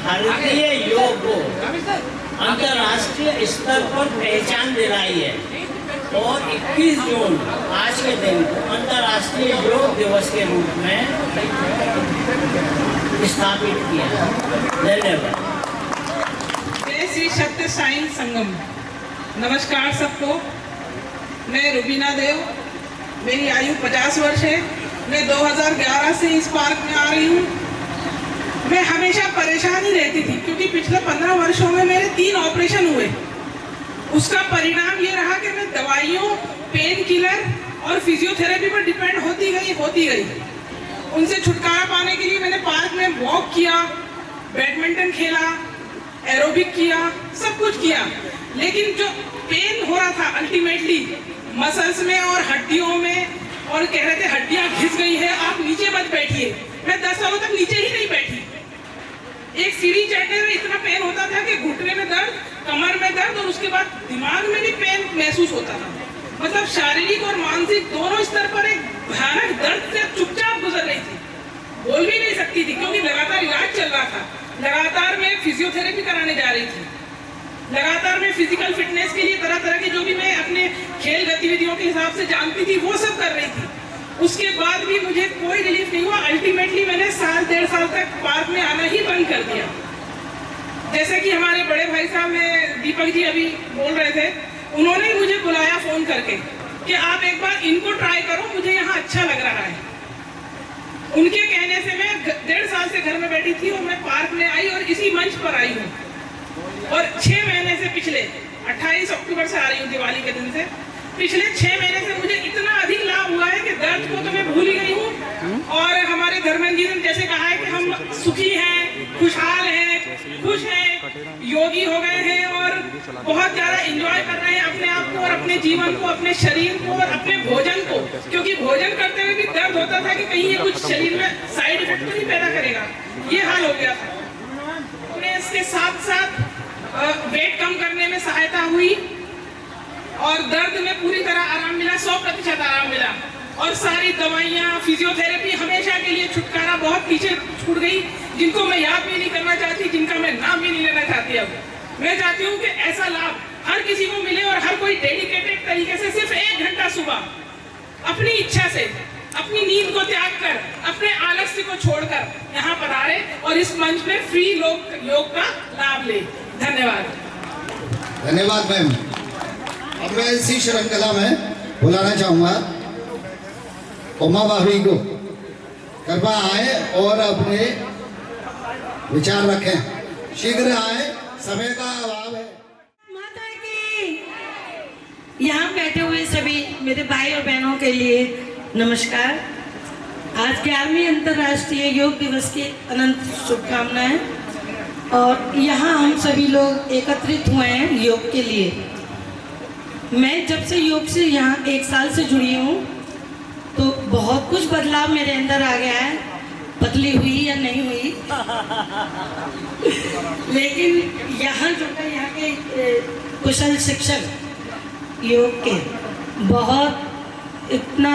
भारतीय योग को अंतर्राष्ट्रीय स्तर पर पहचान दिलाई है और 21 जून आज के दिन को अंतर्राष्ट्रीय योग दिवस के रूप में स्थापित किया। धन्यवाद। जय श्री सत्य साई संगम। नमस्कार सबको। मैं रुबीना देव, मेरी आयु 50 वर्ष है। मैं 2011 से इस पार्क में आ रही हूँ। मैं हमेशा परेशान ही रहती थी क्योंकि पिछले 15 वर्षों में मेरे 3 ऑपरेशन हुए। उसका परिणाम ये रहा कि मैं दवाइयों, पेन किलर और फिजियोथेरेपी पर डिपेंड होती गई। उनसे छुटकारा पाने के लिए मैंने पार्क में वॉक किया, बैडमिंटन खेला, एरोबिक किया, सब कुछ किया। लेकिन जो पेन हो रहा था अल्टीमेटली मसल्स में और हड्डियों में, और कह रहे थे हड्डियां घिस गई है, आप नीचे मत बैठिए। मैं 10 सालों तक नीचे ही नहीं बैठी। एक सीढ़ी चढ़ने में इतना पेन होता था कि घुटने में दर्द, कमर में दर्द और उसके बाद दिमाग में भी पेन महसूस होता था। मतलब शारीरिक और मानसिक दोनों स्तर पर एक भयानक दर्द से चुपचाप गुजर रही थी। बोल भी नहीं सकती थी क्योंकि लगातार इलाज चल रहा था। लगातार मैं फिजियोथेरेपी कराने जा रही थी। लगातार मैं फिजिकल फिटनेस के लिए तरह तरह की जो भी मैं अपने खेल गतिविधियों के हिसाब से जानती थी वो सब कर रही थी। उसके बाद भी मुझे कोई रिलीफ नहीं हुआ। अल्टीमेटली मैंने 1.5 साल तक पार्क में आना ही बंद कर दिया। जैसे कि हमारे बड़े भाई साहब में दीपक जी अभी बोल रहे थे, उन्होंने ही मुझे बुलाया फोन करके कि आप एक बार इनको ट्राई करो, मुझे यहाँ अच्छा लग रहा है। उनके कहने से मैं 1.5 साल से घर में बैठी थी और मैं पार्क में आई और इसी मंच पर आई हूँ। और 6 महीने से, पिछले 28 अक्टूबर से आ रही हूँ, दिवाली के दिन से। पिछले 6 महीने से मुझे इतना अधिक लाभ हुआ है कि दर्द को तो मैं भूल ही गई हूँ। और हमारे धर्मेंद्र जी ने जैसे कहा है कि हम सुखी हैं, खुशहाल हैं, खुश हैं, योगी हो गए हैं और बहुत ज्यादा एंजॉय कर रहे हैं अपने आप को और अपने जीवन को, अपने शरीर को और अपने भोजन को। क्योंकि भोजन करते हुए भी दर्द होता था कि कहीं ये कुछ शरीर में साइड इफेक्ट तो नहीं पैदा करेगा, ये हाल हो गया था। उन्हें इसके साथ साथ वेट कम करने में सहायता हुई और दर्द में पूरी तरह आराम मिला, 100% आराम मिला। और सारी दवाइयाँ, फिजियोथेरेपी हमेशा के लिए छुटकारा बहुत पीछे छूट गई, जिनको मैं याद भी नहीं करना चाहती, जिनका मैं नाम भी नहीं लेना चाहती। अब मैं चाहती हूँ कि ऐसा लाभ हर किसी को मिले और हर कोई डेडिकेटेड तरीके से सिर्फ 1 घंटा सुबह अपनी इच्छा से, अपनी नींद को त्याग कर, अपने आलस्य को छोड़कर यहाँ पर आ रहे और इस मंच में फ्री योग का लाभ ले। धन्यवाद। धन्यवाद मैम। अब मैं इसी श्रृंखला में बुलाना चाहूंगा उमा भाभी को। कृपया आए और अपने विचार रखें। शीघ्र आए, समय का अभाव है। माता की यहाँ बैठे हुए सभी मेरे भाई और बहनों के लिए नमस्कार। आज 11वीं अंतर्राष्ट्रीय योग दिवस की अनंत शुभकामनाएं। और यहाँ हम सभी लोग एकत्रित हुए हैं योग के लिए। मैं जब से योग से यहाँ 1 साल से जुड़ी हूँ तो बहुत कुछ बदलाव मेरे अंदर आ गया है। पतली हुई या नहीं हुई लेकिन यहाँ जो है, यहाँ के कुशल शिक्षक योग के बहुत इतना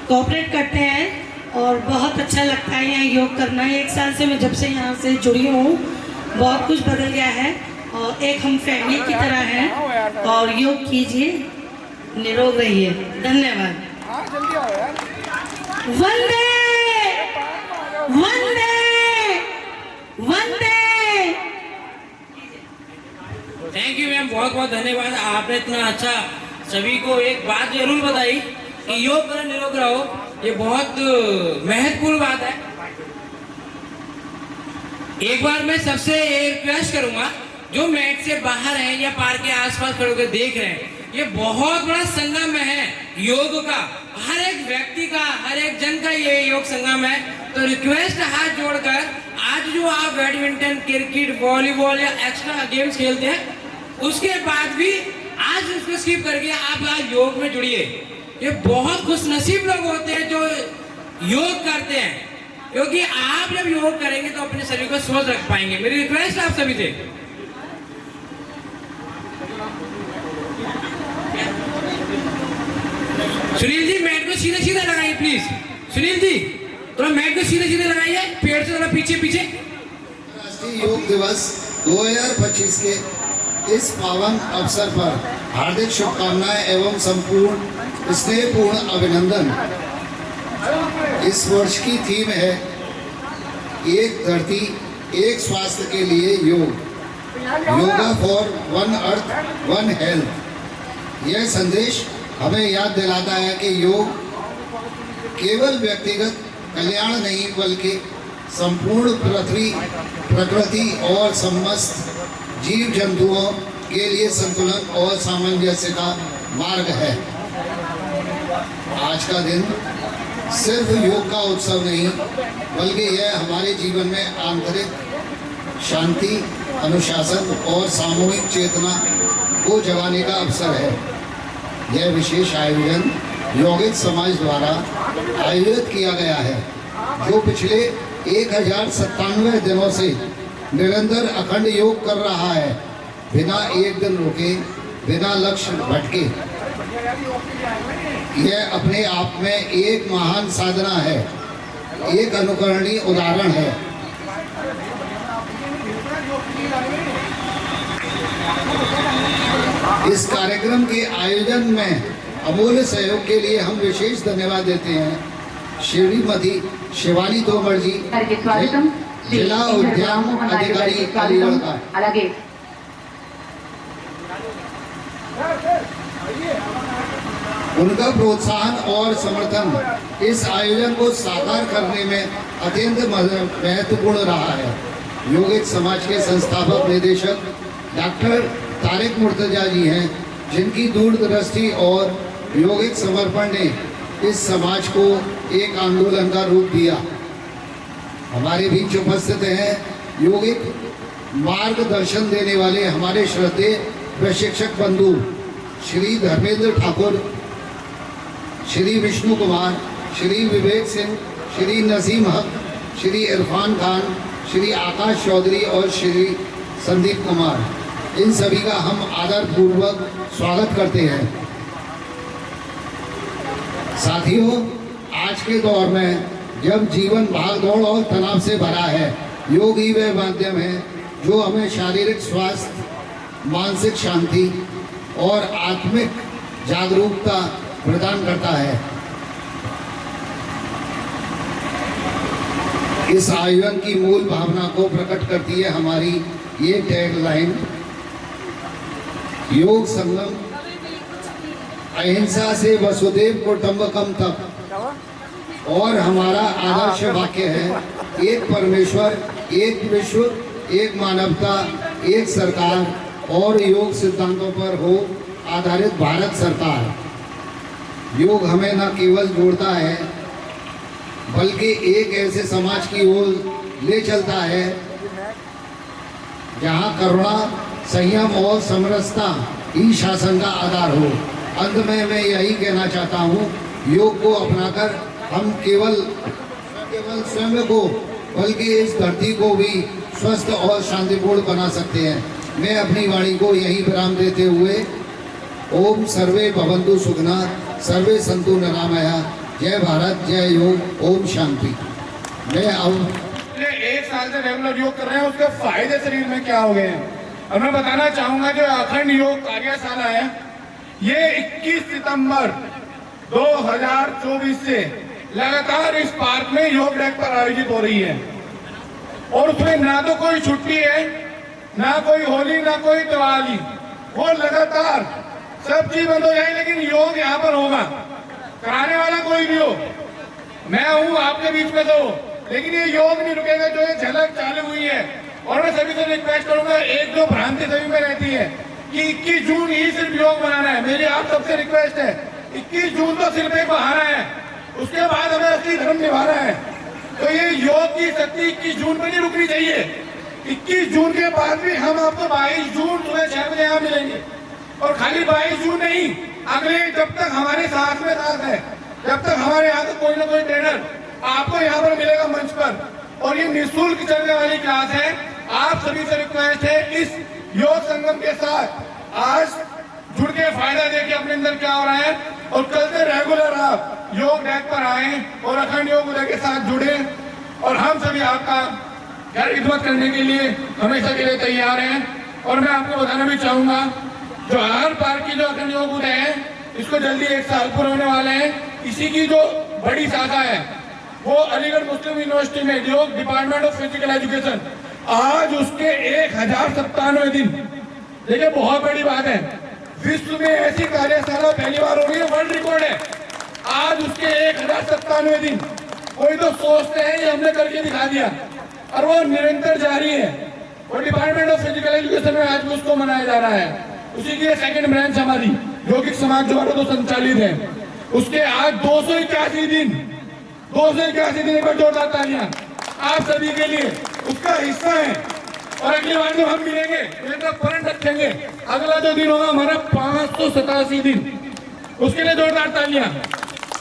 कोऑपरेट करते हैं और बहुत अच्छा लगता है यहाँ योग करना। 1 साल से मैं जब से यहाँ से जुड़ी हूँ बहुत कुछ बदल गया है और एक हम फैमिली की तरह हैं। और योग कीजिए, निरोग रहिए। धन्यवाद। वंदे वंदे वंदे। थैंक यू मैम, बहुत बहुत धन्यवाद। आपने इतना अच्छा सभी को एक बात जरूर बताई कि योग करो, निरोग रहो। ये बहुत महत्वपूर्ण बात है। एक बार मैं सबसे रिक्वेस्ट करूंगा जो मैट से बाहर हैं या पार्क के आसपास खड़े होकर देख रहे हैं, ये बहुत बड़ा संगम है योग का। हर एक व्यक्ति का, हर एक जन का ये योग संगम है। तो रिक्वेस्ट हाथ जोड़कर, आज जो आप बैडमिंटन, क्रिकेट, वॉलीबॉल या एक्स्ट्रा गेम्स खेलते हैं, उसके बाद भी आज उसको स्किप करके आप आज योग में जुड़िए। ये बहुत खुशनसीब लोग होते हैं जो योग करते हैं, क्योंकि आप जब योग करेंगे तो अपने शरीर को स्वस्थ रख पाएंगे। मेरी रिक्वेस्ट आप सभी से। सुनील जी मैट को सीधे सीधे लगाइए प्लीज। सुनील जी थोड़ा मैट को सीधे सीधे लगाइए, पेड़ से थोड़ा पीछे पीछे। अंतर्राष्ट्रीय योग दिवस 2025 के इस पावन अवसर पर हार्दिक शुभकामनाएं एवं संपूर्ण स्नेहपूर्ण अभिनंदन। इस वर्ष की थीम है एक धरती एक स्वास्थ्य के लिए योग, yoga for one earth one health. यह संदेश हमें याद दिलाता है कि योग केवल व्यक्तिगत कल्याण नहीं बल्कि संपूर्ण प्रकृति और समस्त जीव जंतुओं के लिए संतुलन और सामंजस्य का मार्ग है। आज का दिन सिर्फ योग का उत्सव नहीं बल्कि यह हमारे जीवन में आंतरिक शांति, अनुशासन और सामूहिक चेतना को जगाने का अवसर है। यह विशेष आयोजन यौगिक समाज द्वारा आयोजित किया गया है, जो पिछले 1097 दिनों से निरंतर अखंड योग कर रहा है, बिना एक दिन रुके, बिना लक्ष्य भटके। यह अपने आप में एक महान साधना है, एक अनुकरणीय उदाहरण है। इस कार्यक्रम के आयोजन में अमूल्य सहयोग के लिए हम विशेष धन्यवाद देते हैं श्रीमती शिवानी तोमर जी, जिला उद्यान अधिकारी अलीगढ़ का। उनका प्रोत्साहन और समर्थन इस आयोजन को साकार करने में अत्यंत महत्वपूर्ण रहा है। योगिक समाज के संस्थापक निदेशक डॉक्टर तारिक मुर्तजा जी हैं, जिनकी दूरदृष्टि और योगिक समर्पण ने इस समाज को एक आंदोलन का रूप दिया। हमारे बीच उपस्थित हैं योगिक मार्गदर्शन देने वाले हमारे श्रद्धेय प्रशिक्षक बंधु श्री धर्मेंद्र ठाकुर, श्री विष्णु कुमार, श्री विवेक सिंह, श्री नसीम हक, श्री इरफान खान, श्री आकाश चौधरी और श्री संदीप कुमार। इन सभी का हम आदरपूर्वक स्वागत करते हैं। साथियों, आज के दौर में जब जीवन भागदौड़ और तनाव से भरा है, योग ही वह माध्यम है जो हमें शारीरिक स्वास्थ्य, मानसिक शांति और आत्मिक जागरूकता प्रदान करता है। इस आयोजन की मूल भावना को प्रकट करती है हमारी ये टैगलाइन, योग संगम, अहिंसा से वसुदेव कुटुंबकम तक। और हमारा आदर्श वाक्य है, एक परमेश्वर, एक विश्व, एक मानवता, एक सरकार और योग सिद्धांतों पर हो आधारित भारत सरकार। योग हमें न केवल जोड़ता है बल्कि एक ऐसे समाज की ओर ले चलता है जहां करुणा, संयम और समरसता ही शासन का आधार हो। अंत में मैं यही कहना चाहता हूँ, योग को अपनाकर हम केवल स्वयं को बल्कि इस धरती को भी स्वस्थ और शांतिपूर्ण बना सकते हैं। मैं अपनी वाणी को यही विराम देते हुए ओम सर्वे भवन्तु सुखिनः, सर्वे सन्तु निरामया। जय भारत, जय योग, ओम शांति। मैं अब 1 साल से रेगुलर योग कर रहे हैं, उसके फायदे शरीर में क्या हो गए हैं और मैं बताना चाहूंगा जो अखंड योग कार्यशाला है, ये 21 सितंबर 2024 से लगातार इस पार्क में योग डेक पर आयोजित हो रही है। और उसमें ना तो कोई छुट्टी है, ना कोई होली, ना कोई दिवाली, वो लगातार सब चीज बंद हो जाए, लेकिन योग यहाँ पर होगा। कराने वाला कोई भी हो, मैं हूँ आपके बीच में तो, लेकिन ये योग नहीं रुकेगा। जो ये झलक चालू हुई है, और मैं सभी से रिक्वेस्ट करूंगा, एक जो भ्रांति सभी में रहती है कि 21 जून ही सिर्फ योग मनाना है, मेरी आप सबसे रिक्वेस्ट है, 21 जून तो सिर्फ एक बहाना है, उसके बाद हमें असली धर्म निभाना है। तो ये योग की शक्ति 21 जून पर नहीं रुकनी चाहिए। 21 जून के बाद भी हम आपको 22 जून सुबह 6 बजे यहाँ मिलेंगे। और खाली 22 जून नहीं, अगले जब तक हमारे साथ में साथ है, जब तक हमारे यहाँ का कोई ना कोई ट्रेनर आपको यहाँ पर मिलेगा मंच पर, और ये निःशुल्क चलने वाली क्लास है। आप सभी से रिक्वेस्ट है, इस योग संगम के साथ आज जुड़ के फायदा देखिए अपने अंदर क्या हो रहा है, और कल से रेगुलर आप योग डेक पर आए और अखंड योग उदय के साथ जुड़े, और हम सभी आपका घर खिदमत करने के लिए हमेशा के लिए तैयार हैं। और मैं आपको बताना भी चाहूंगा, जो हर पार्क की जो अखंड योग उदय है, इसको जल्दी 1 साल पूरे होने वाले हैं। इसी की जो बड़ी शाखा है वो अलीगढ़ मुस्लिम यूनिवर्सिटी में योग डिपार्टमेंट ऑफ फिजिकल एजुकेशन, आज उसके 1097 दिन। देखिए बहुत बड़ी बात है, विश्व में ऐसी कार्यशाला पहली बार हो रही है, वर्ल्ड रिकॉर्ड है। आज उसके 1097 दिन। कोई तो सोचते हैं ये हमने करके दिखा दिया, और वो निरंतर जारी है। और डिपार्टमेंट ऑफ फिजिकल एजुकेशन में आज भी उसको मनाया जा रहा है। उसी की 2nd ब्रांच हमारी यौगिक समाज द्वारा तो संचालित है। उसके आज 281 दिन, 281 दिन। एक बार जोरदार तालियां आप सभी के लिए, उसका हिस्सा है। और अगली बार जब हम मिलेंगे तो पलट रखेंगे, अगला जो दिन होगा हमारा 587 दिन, उसके लिए जोरदार तालियां।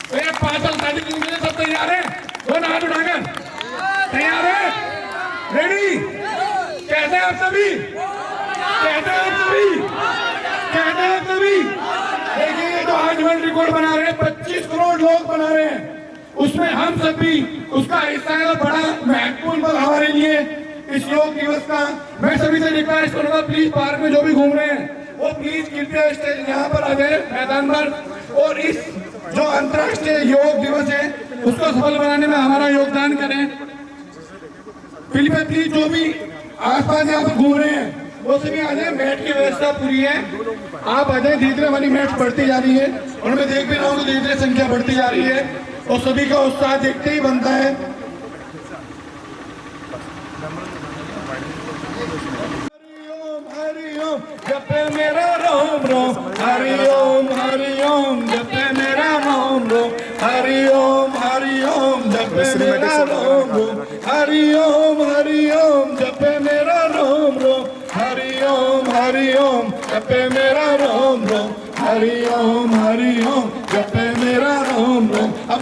तो ये 587 दिन के लिए सब तैयार है? दोनों हाथ उठाकर तैयार है? रेडी? कहते हैं आप सभी? कहते हैं आप सभी? कहते हैं आप सभी? देखिए ये जो आज वर्ल्ड रिकॉर्ड बना रहे हैं, 25 करोड़ लोग बना रहे हैं, उसमें हम सब भी उसका हिस्सा है। बड़ा महत्वपूर्ण पल हमारे लिए इस योग दिवस का। मैं सभी से रिक्वेस्ट करूंगा, प्लीज पार्क में जो भी घूम रहे हैं वो प्लीज कृपया स्टेज यहाँ पर आ जाए, मैदान पर, और इस जो अंतर्राष्ट्रीय योग दिवस है उसको सफल बनाने में हमारा योगदान करें। प्लीज जो भी आसपास यहाँ पर घूम रहे हैं वो सभी आ जाए। मैट की व्यवस्था पूरी है, आप आ जाए। धीरे धीरे हमारी मैट बढ़ती जा रही है और मैं देख भी रहा हूँ धीरे धीरे संख्या बढ़ती जा रही है, और सभी का उत्साह देखते ही बनता है। हरिओम जपे मेरा राम राम, हरिओम हरिओम जपे मेरा राम राम, हरिओम हरिओम जपे मेरा राम राम, हरिओम हरिओम जपे मेरा राम राम, हरिओम हरिओम जपे मेरा राम राम, हरिओम हरिओम जपे मेरा राम राम। अब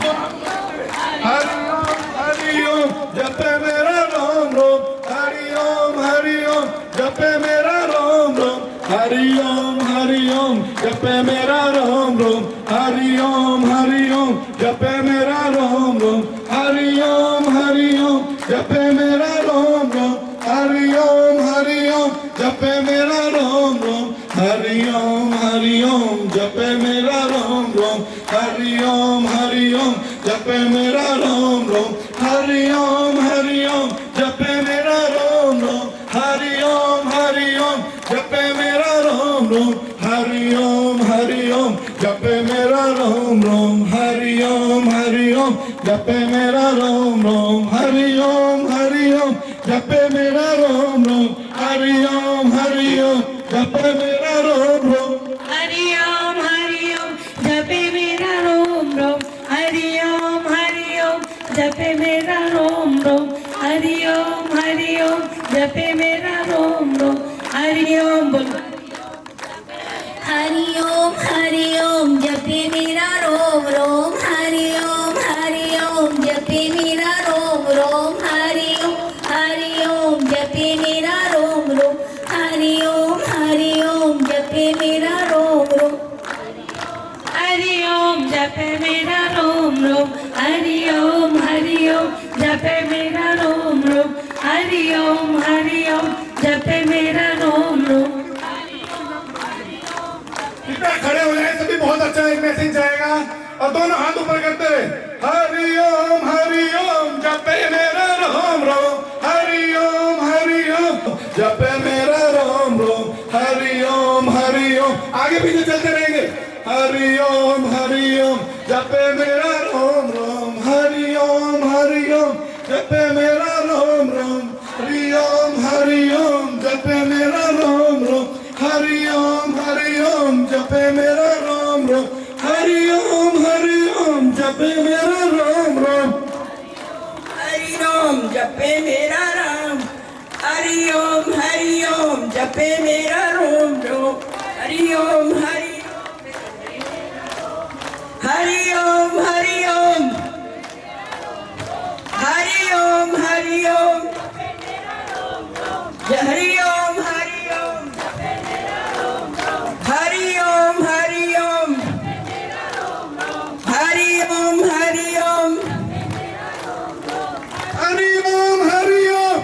हरिओम हरिओम जपे मेरा राम राम, हरिओम हरिओम जपे मेरा राम राम, हरिओम हरिओम जपे मेरा राम राम, हरिओम हरिओम जपे मेरा राम राम, हरिओम हरिओम जपे मेरा राम राम, हरिओम हरिओम जपे मेरा राम राम, हरिओम हरिओम जपे मेरा राम राम, हरिओम हरिओम जपे मेरा राम राम, हरिओम हरिओम जपे मेरा राम राम, हरिओम हरिओम जपे मेरा राम राम, हरिओम हरिओम जपे मेरा राम राम, हरिओम हरिओम जपे मेरा राम राम, हरिओम हरिओम जपे मेरा राम राम, हरिओम हरिओम जपे मेरा राम राम, हरिओम हरिओम जपे मेरा रोम रोम, हरिओम हरिओम जपे मेरा रोम रोम, हरिओम हरिओम जपे मेरा रोम रोम, हरिओम बोल। हरिओम हरिओम जपे मेरा रोम रोम, हरिओम हरिओम जपे मेरा रोम रोम, हरिओम हरिओम जपे मेरा रोम रोम, हरिओम हरिओम जपे मेरा रोम रोम, हरिओम जपे मेरा रोम रोम, हरिओम हरिओम जपे मेरा रोम रोम, हरिओम हरिओम जपे मेरा रोम रोम। खड़े हो जाए सभी, बहुत अच्छा एक मैसेज जाएगा। और दोनों हाथ ऊपर करते हुए हरिओम हरिओम जपे मेरा राम राम, हरिओम हरिओम जपे मेरा राम राम, हरिओम हरिओम आगे पीछे चलते रहेंगे। हरिओम हरिओम जपे मेरा राम राम, हरिओम हरिओम जपे मेरा राम राम, हरिओम हरिओम जपे मेरा राम राम, हरिओम हरिओम जपे मेरा राम राम, हरिओम हरिओम जपे मेरा राम राम, हरिओम जपे मेरा राम, हरिओम हरिओम जपे मेरा राम राम, हरिओम हरिओम हरिओम हरिओम हरिओम हरिओम हरिओम हरिओम हरिओम हरिओम हरिओम हरिओम हरिओम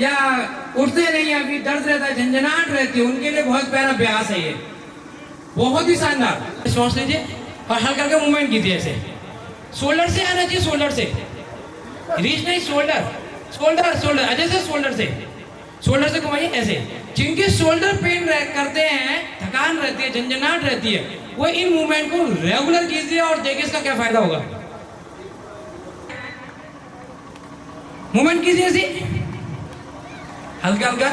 या उठते नहीं, अभी दर्द रहता है, झंझनाहट रहती है, उनके लिए बहुत प्यारा अभ्यास है ये, बहुत ही शानदार। श्वास लीजिए और हल्का हल्का मूवमेंट कीजिए ऐसे, शोल्डर से आना चाहिए, शोल्डर से, रीच नहीं, शोल्डर शोल्डर शोल्डर, अच्छे से शोल्डर से घुमाइए ऐसे। जिनके शोल्डर पेन करते हैं, थकान रहती है, झंझनाहट रहती है, वो इन मूवमेंट को रेगुलर कीजिए और देखिए इसका क्या फायदा होगा। मूवमेंट कीजिए ऐसे हल्का हल्का,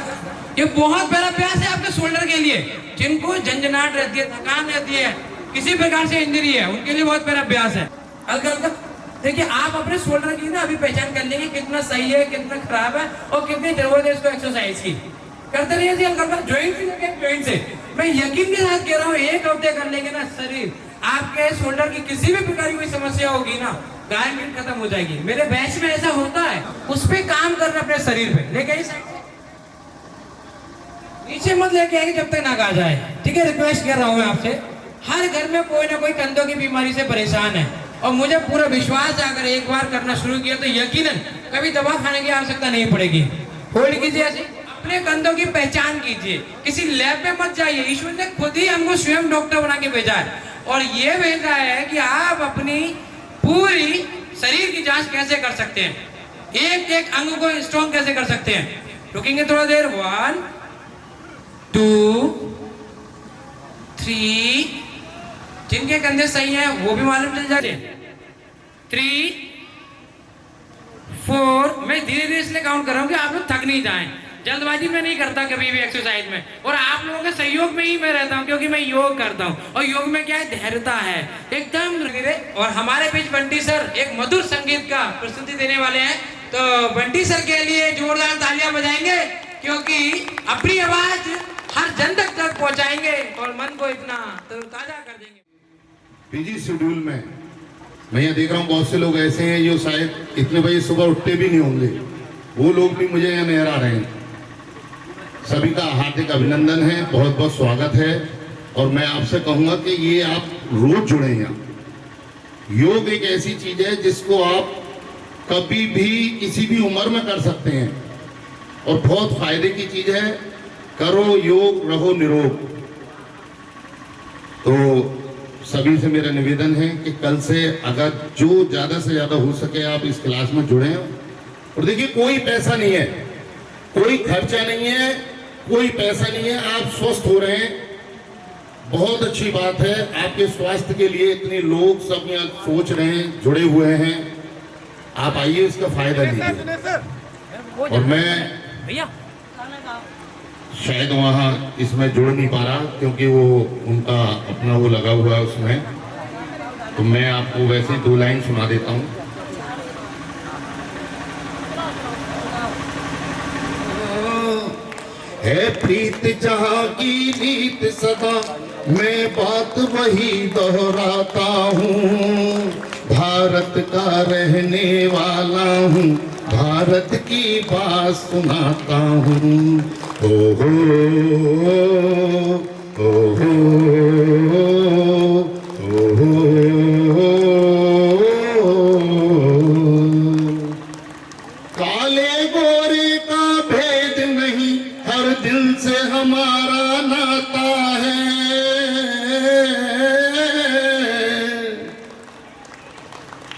ये बहुत बड़ा अभ्यास है आपके शोल्डर के लिए। जिनको झंझनाहट रहती है, थकान रहती है, किसी प्रकार से इंजरी है, उनके लिए बहुत बड़ा अभ्यास है। हल्का हल्का देखिए, आप अपने शोल्डर की ना अभी पहचान कर लेंगे कितना सही है, कितना खराब है और कितनी जरूरत है इसको एक्सरसाइज की। करते रहिए जी हल्का हल्का, ज्वाइंट से मैं यकीन के साथ कह रहा हूँ, एक हफ्ते कर लेंगे ना, शरीर आपके शोल्डर की किसी भी प्रकार की कोई समस्या होगी ना, गारंटी खत्म हो जाएगी। मेरे बैच में ऐसा होता है, उस पर काम करना अपने शरीर पे लेके आइए, नीचे मत लेके आएंगे जब तक ना कहा जाए, ठीक है। रिक्वेस्ट कर रहा हूँ मैं आपसे, हर घर में कोई ना कोई कंधों की बीमारी से परेशान है और मुझे पूरा विश्वास है अगर एक बार करना शुरू किया तो यकीनन कभी दवा खाने की आवश्यकता नहीं पड़ेगी। होल्ड कीजिए ऐसे, अपने कंधों की पहचान कीजिए, किसी लैब में मत जाइए। ईश्वर ने खुद ही हमको स्वयं डॉक्टर बना के भेजा है और ये भेजा है कि आप अपनी पूरी शरीर की जांच कैसे कर सकते हैं, एक एक अंग को स्ट्रॉन्ग कैसे कर सकते हैं। रुकेंगे थोड़ा देर, 1 2 3, जिनके कंधे सही हैं वो भी मालूम चल जाते हैं, 3 4। मैं धीरे धीरे इसलिए काउंट कर रहा हूं कि आप लोग थक नहीं जाएं, जल्दबाजी में नहीं करता कभी भी एक्सरसाइज में, और आप लोगों के सहयोग में ही मैं रहता हूं क्योंकि मैं योग करता हूं और योग में क्या है, धैर्यता है एकदम धीरे। और हमारे बीच बंटी सर एक मधुर संगीत का प्रस्तुति देने वाले हैं, तो बंटी सर के लिए जोरदार तालियां बजाएंगे क्योंकि अपनी आवाज हर जन तक पहुंचाएंगे और मन को इतना ताजा कर देंगे। बिजी शेड्यूल में मैं यहाँ देख रहा हूँ बहुत से लोग ऐसे हैं जो शायद इतने बजे सुबह उठते भी नहीं होंगे, वो लोग भी मुझे यहाँ नजर आ रहे हैं। सभी का हार्दिक अभिनंदन है, बहुत बहुत स्वागत है और मैं आपसे कहूंगा कि ये आप रोज जुड़े यहाँ। योग एक ऐसी चीज है जिसको आप कभी भी किसी भी उम्र में कर सकते हैं और बहुत फायदे की चीज है। करो योग, रहो निरोग। तो सभी से मेरा निवेदन है कि कल से अगर जो ज्यादा से ज्यादा हो सके आप इस क्लास में जुड़े। और देखिए, कोई पैसा नहीं है, कोई खर्चा नहीं है, कोई पैसा नहीं है, आप स्वस्थ हो रहे हैं, बहुत अच्छी बात है। आपके स्वास्थ्य के लिए इतने लोग सब यहाँ सोच रहे हैं, जुड़े हुए हैं, आप आइए, इसका फायदा लीजिए। और मैं शायद वहाँ इसमें जुड़ नहीं पा रहा क्योंकि वो उनका अपना वो लगा हुआ है उसमें, तो मैं आपको वैसे 2 लाइन सुना देता हूँ। है प्रीत जहाँ की रीत सदा, मैं बात वही दोहराता हूँ। भारत का रहने वाला हूँ, भारत की बात सुनाता हूँ। ओ हो ओ हो ओ हो। काले गोरे का भेद नहीं, हर दिल से हमारा नाता है।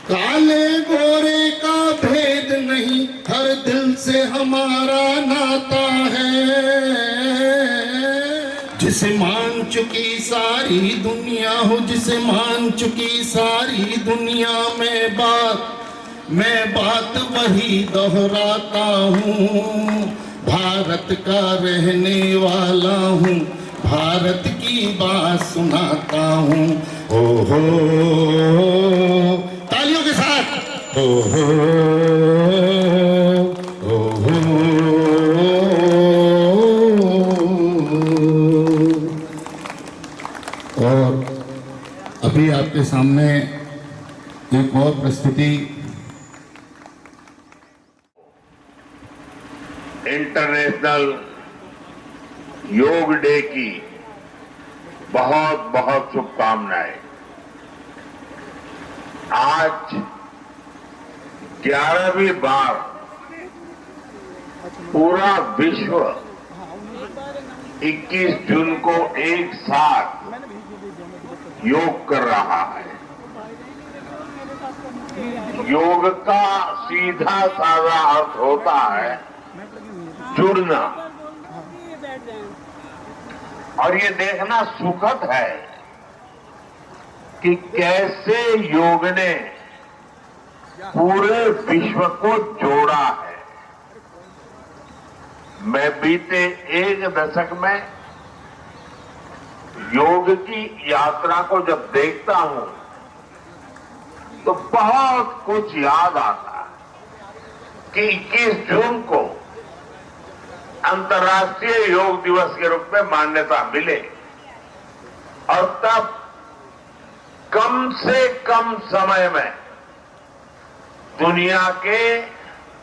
काले गोरे का भेद नहीं, हर दिल से हमारा नाता है। जिसे मान चुकी सारी दुनिया हो, जिसे मान चुकी सारी दुनिया में मैं बात वही दोहराता हूँ। भारत का रहने वाला हूँ, भारत की बात सुनाता हूँ। ओ हो, तालियों के साथ। ओ हो ओ हो। और अभी आपके सामने एक और प्रस्तुति इंटरनेशनल योग डे की बहुत बहुत शुभकामनाएं। आज 11वीं बार पूरा विश्व 21 जून को एक साथ योग कर रहा है। योग का सीधा साधा अर्थ होता है जुड़ना, और ये देखना सुखद है कि कैसे योग ने पूरे विश्व को जोड़ा है। मैं बीते एक दशक में योग की यात्रा को जब देखता हूं तो बहुत कुछ याद आता है कि 21 जून को अंतर्राष्ट्रीय योग दिवस के रूप में मान्यता मिले, और तब कम से कम समय में दुनिया के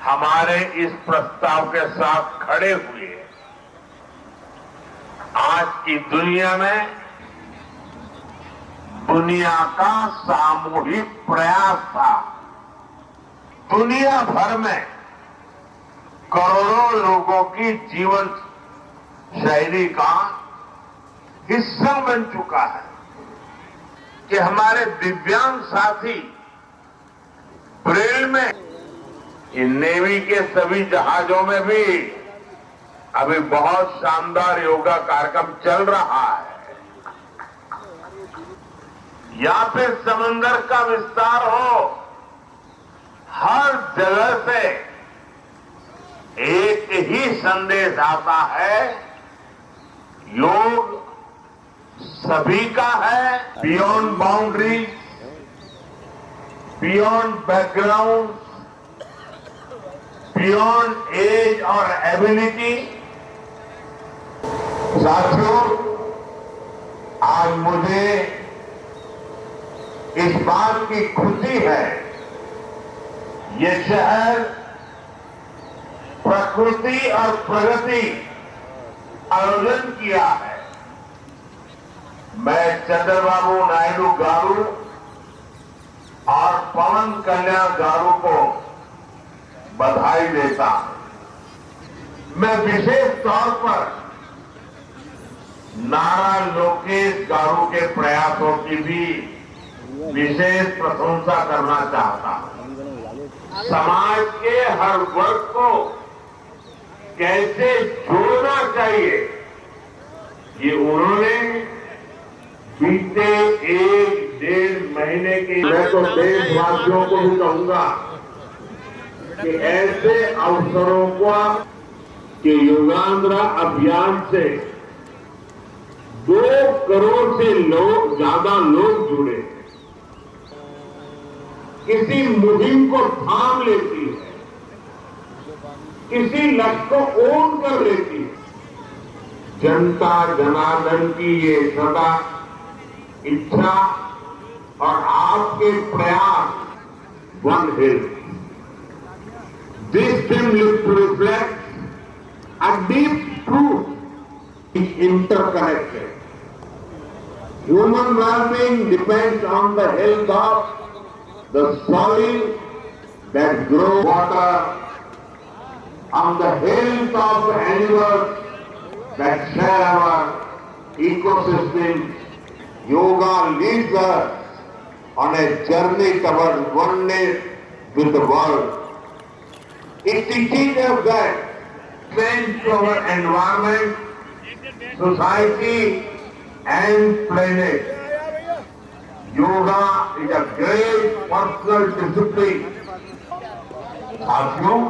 हमारे इस प्रस्ताव के साथ खड़े हुए। आज की दुनिया में दुनिया का सामूहिक प्रयास था। दुनिया भर में करोड़ों लोगों की जीवन शैली का हिस्सा बन चुका है कि हमारे दिव्यांग साथी ब्रेल में, इन नेवी के सभी जहाजों में भी अभी बहुत शानदार योगा कार्यक्रम चल रहा है। या फिर समंदर का विस्तार हो, हर जगह से एक ही संदेश आता है, योग सभी का है, beyond boundary, beyond background, beyond age और एबिलिटी। साथियों, आज मुझे इस बात की खुशी है, ये शहर प्रकृति और प्रगति आयोजन किया है। मैं चंद्रबाबू नायडू गारू और पवन कल्याण गारू को बधाई देता हूं। मैं विशेष तौर पर नारा लोकेश गारू के प्रयासों की भी विशेष प्रशंसा करना चाहता हूं। समाज के हर वर्ग को कैसे जोड़ना चाहिए, ये उन्होंने बीते 1-1.5 महीने के, मैं तो देशवासियों को भी कहूंगा कि ऐसे अवसरों को कि योगांध्रा अभियान से 2 करोड़ से ज्यादा लोग जुड़े, किसी मुहिम को थाम लेती है, किसी लक्ष्य को ओन कर लेती है। जनता जनार्दन की ये सदा इच्छा और आपके प्रयास one hill, this film reflects a deep truth is interconnected. Human well-being depends on the health of the soil that grows water, on the health of the animals that share our ecosystem. Yoga leads us on a journey towards oneness with the world. It teaches us that thanks to our environment, society and planet, yoga is a great personal discipline. साथियों,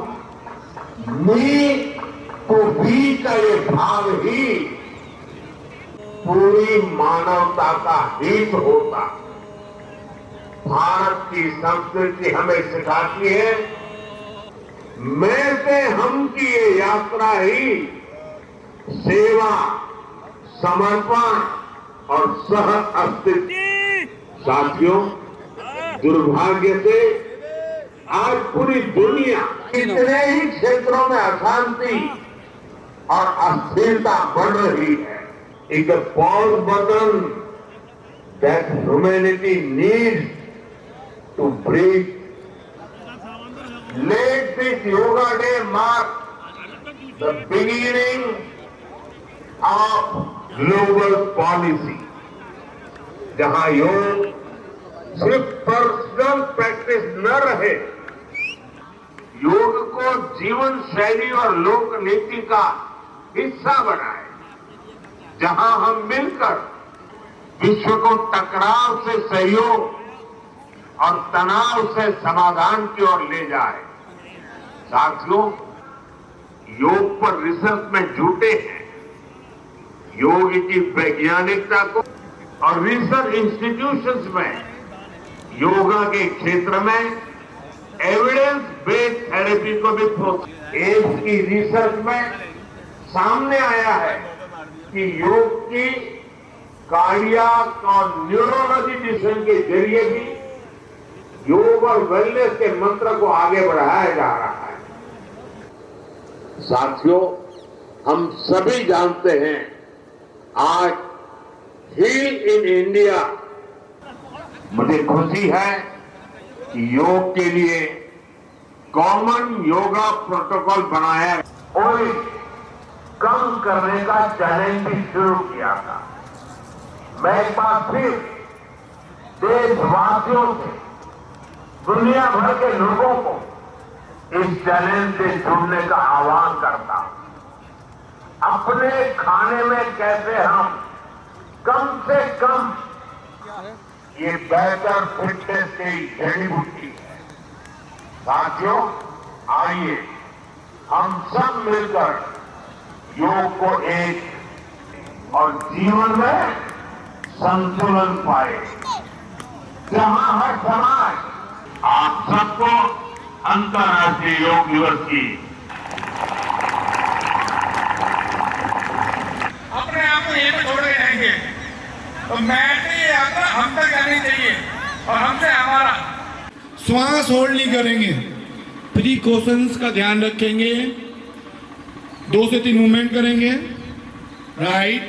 मी को भी का ये भाव ही पूरी मानवता का हित होता। भारत की संस्कृति हमें सिखाती है, मैं से हम की ये यात्रा ही सेवा, समर्पण और सह अस्तित्व। साथियों, दुर्भाग्य से आज पूरी दुनिया इतने ही क्षेत्रों में अशांति और अस्थिरता बढ़ रही है। It's a pause button that humanity needs to breathe. Let this Yoga Day mark the beginning of global policy, जहां योग सिर्फ पर्सनल प्रैक्टिस न रहे, योग को जीवन शैली और लोक नीति का हिस्सा बनाए, जहां हम मिलकर विश्व को टकराव से सहयोग और तनाव से समाधान की ओर ले जाए। साथियों, योग पर रिसर्च में जुटे हैं। योग की वैज्ञानिकता को और रिसर्च इंस्टीट्यूशंस में योगा के क्षेत्र में एविडेंस बेस्ड थेरेपी को भी प्रोत्साहन। एम्स की रिसर्च में सामने आया है कि योग की कार्डियक और न्यूरोलॉजी डिसीजन के जरिए भी योग और वेलनेस के मंत्र को आगे बढ़ाया जा रहा है। साथियों, हम सभी जानते हैं आज हील इन इंडिया। मुझे खुशी है कि योग के लिए कॉमन योगा प्रोटोकॉल बनाया और कम करने का चैलेंज भी शुरू किया था। मैं एक बार फिर देशवासियों से, दुनिया भर के लोगों को इस चैलेंज से जुड़ने का आह्वान करता हूं। अपने खाने में कैसे हम कम से कम ये बेहतर फिटनेस की जड़ी बूटी है। साथियों, आइए हम सब मिलकर योग को एक और जीवन में संतुलन पाए, जहां हर समाज। आप सबको अंतर्राष्ट्रीय योग दिवस की अपने आप को यहीं पे छोड़ के जाएंगे तो मैच की यात्रा हम तक जानी चाहिए और हमसे हमारा। श्वास होल्ड नहीं करेंगे, प्रिकॉशंस का ध्यान रखेंगे, 2 से 3 मूवमेंट करेंगे, राइट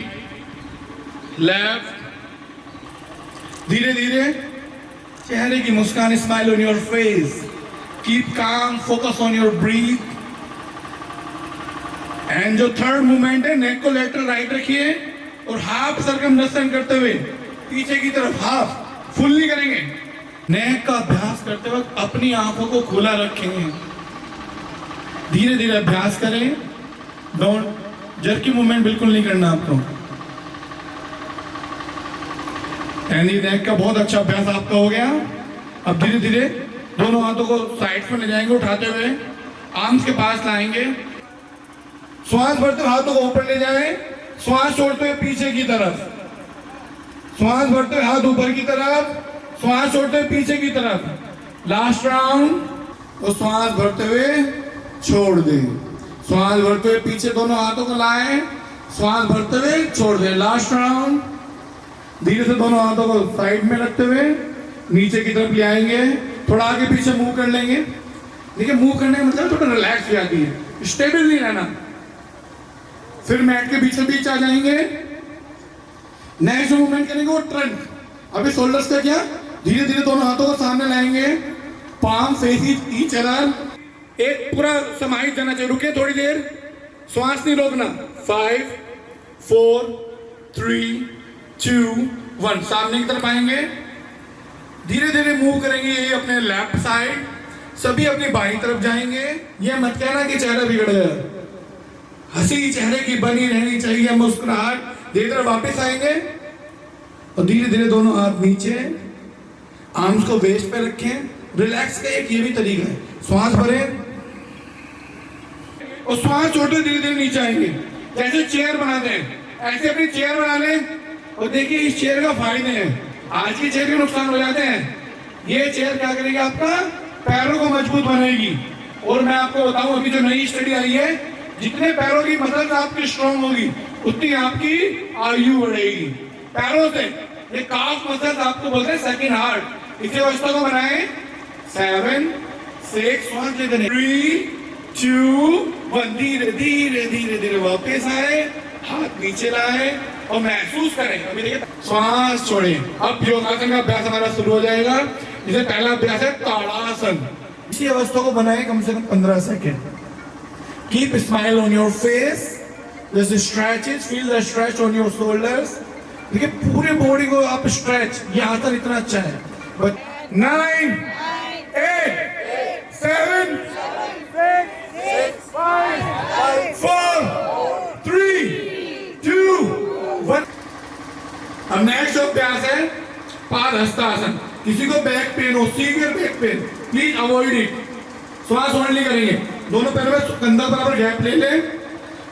लेफ्ट, धीरे धीरे चेहरे की मुस्कान, smile on your face, keep calm, focus on your breath. And जो थर्ड मूवमेंट है, नेक को लेटरल राइट रखिए और हाफ सर्कमनसेशन करते हुए पीछे की तरफ हाफ फुल नहीं करेंगे। नेक का अभ्यास करते वक्त अपनी आंखों को खुला रखेंगे, धीरे धीरे अभ्यास करें, डोंट जर्की मूवमेंट बिल्कुल नहीं करना आपको। नेक का बहुत अच्छा अभ्यास आपका हो गया। अब धीरे धीरे दोनों हाथों को साइड में ले जाएंगे, उठाते हुए आर्म्स के पास लाएंगे, श्वास भरते हुए हाथों को ऊपर ले जाएं, श्वास छोड़ते हुए पीछे की तरफ, श्वास भरते हुए हाथ ऊपर की तरफ, श्वास छोड़ते हुए पीछे की तरफ। लास्ट राउंड, तो श्वास भरते हुए छोड़ दें, श्वास भरते हुए पीछे दोनों हाथों को लाएं, श्वास भरते हुए छोड़ दें। लास्ट राउंड, धीरे से दोनों हाथों को साइड में रखते हुए नीचे की तरफ ले आएंगे, थोड़ा आगे पीछे मूव कर लेंगे। देखिए, मूव करने का मतलब थोड़ा रिलैक्स हो जाती है, स्टेबल नहीं रहना। फिर मैट के बीचों बीच आ जाएंगे, नेक्स्ट मूवमेंट करेंगे वो ट्रंक। अभी शोल्डर्स का क्या, धीरे धीरे दोनों हाथों को सामने लाएंगे, पाम फेस ईच अदर, एक पूरा समाहित जाना चाहिए। रुके थोड़ी देर, श्वास नहीं रोकना। 5 4 3 2 1, सामने की तरफ आएंगे, धीरे धीरे मूव करेंगे ये अपने लेफ्ट साइड, सभी अपनी बाईं तरफ जाएंगे। ये मत कहना कि चेहरा बिगड़ गया, हंसी चेहरे की बनी रहनी चाहिए, मुस्कुराहट। धीरे धीरे वापस आएंगे और धीरे धीरे दोनों हाथ नीचे, आर्म्स को वेस्ट पे रखें। रिलैक्स का एक ये भी तरीका है, श्वास भरें और श्वास छोड़ते धीरे धीरे नीचे आएंगे। जैसे चेयर बनाते हैं ऐसे अपनी चेयर बना लें और देखिए इस चेयर का फायदे हैं। आज की चेयर के नुकसान हो जाते हैं, ये चेयर क्या करेगी, आपका पैरों को मजबूत बनाएगी। और मैं आपको बताऊं, अभी जो नई स्टडी आई है, जितने पैरों की मसल्स आपकी स्ट्रॉन्ग होगी उतनी आपकी आयु बढ़ेगी। पैरों से ये काफ मसल्स आपको बोलते हैं सेकंड हार्ट। इसी अवस्था को बनाए 7 6 श्वास लेते हैं, 3 2 1, धीरे धीरे धीरे धीरे वापस आए, हाथ नीचे लाए और महसूस करें। अभी देखिए, श्वास छोड़ें। अब योगासन का अभ्यास हमारा शुरू हो जाएगा। जिसे पहला अभ्यास है ताड़ासन। इसी अवस्था को बनाए कम से कम 15 second. Keep a smile on your face. There's a stretches. Feel the stretch on your shoulders. देखिए पूरे बॉडी को आप स्ट्रेच, ये आसन इतना अच्छा है. But 9, 8, 7, 6, 5, 4, 3, 2, 1. अब नेक्स्ट जो अभ्यास है पाद हस्तासन. किसी को बैक पेन हो, severe back pain, please avoid it. श्वास ओनली करेंगे. दोनों पैरों में कंधा बराबर गैप ले लें.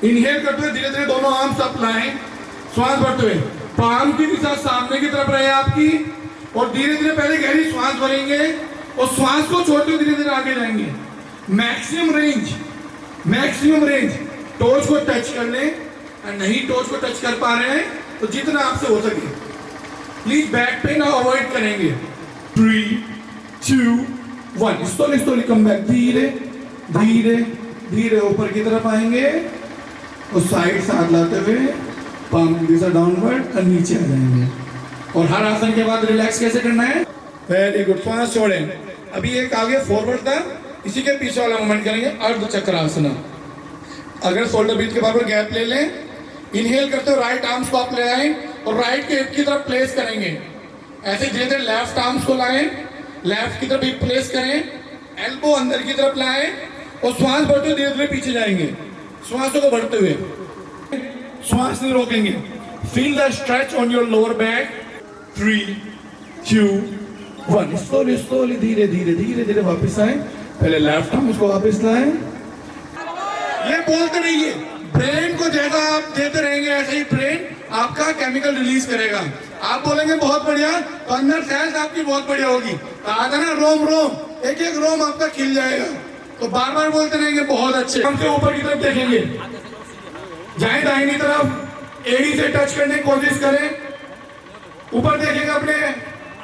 इनहेल करते हुए धीरे धीरे दोनों आर्म्स अप लाएं. श्वास भरते हुए पाम की दिशा सामने की तरफ रहे आपकी, और धीरे धीरे पहले गहरी श्वास भरेंगे और श्वास को छोड़ते हुए धीरे धीरे आगे जाएंगे. मैक्सिमम रेंज टोच को टच कर लें. और नहीं टोच को टच कर पा रहे हैं तो जितना आपसे हो सके प्लीज बैक पेन अवॉइड करेंगे. 3, 2, 1. Slowly come back. धीरे धीरे धीरे ऊपर की तरफ आएंगे और साइड साथ लाते हुए पाम की दिशा डाउनवर्ड और नीचे आ जाएंगे. और हर आसन के बाद रिलैक्स कैसे करना है? Very good. श्वास छोड़ें. अभी एक आगे फॉरवर्ड था, इसी के पीछे वाला मूवमेंट करेंगे अर्ध चक्रासन. अगर शोल्डर ब्रीथ के बराबर गैप ले लें. इनहेल करते हुए राइट आर्म्स को आप ले आए और राइट के हिप की तरफ प्लेस करेंगे. ऐसे धीरे धीरे लेफ्ट आर्म्स को लाएं, लेफ्ट की तरफ हिप प्लेस करें, एल्बो अंदर की तरफ लाएं और श्वास भरते हुए धीरे धीरे पीछे जाएंगे. श्वासों को भरते हुए श्वास नहीं रोकेंगे. Feel the stretch on your lower back. 3, 2, 1. Slowly धीरे धीरे वापस आए. पहले लेफ्ट आर्म उसको वापस लाएं. ये बोलते रहिए. ब्रेन को जैसा आप देते रहेंगे ऐसे ही ब्रेन आपका केमिकल रिलीज करेगा. आप बोलेंगे बहुत बढ़िया, तो अंदर सेल्स आपकी बहुत बढ़िया होगी. कहा था ना रोम एक एक रोम आपका खिल जाएगा. तो बार बार बोलते रहेंगे बहुत अच्छे. हमसे ऊपर की तरफ देखेंगे. जाए दाहिनी तरफ, एड़ी से टच करने की कोशिश करें. ऊपर देखेंगे अपने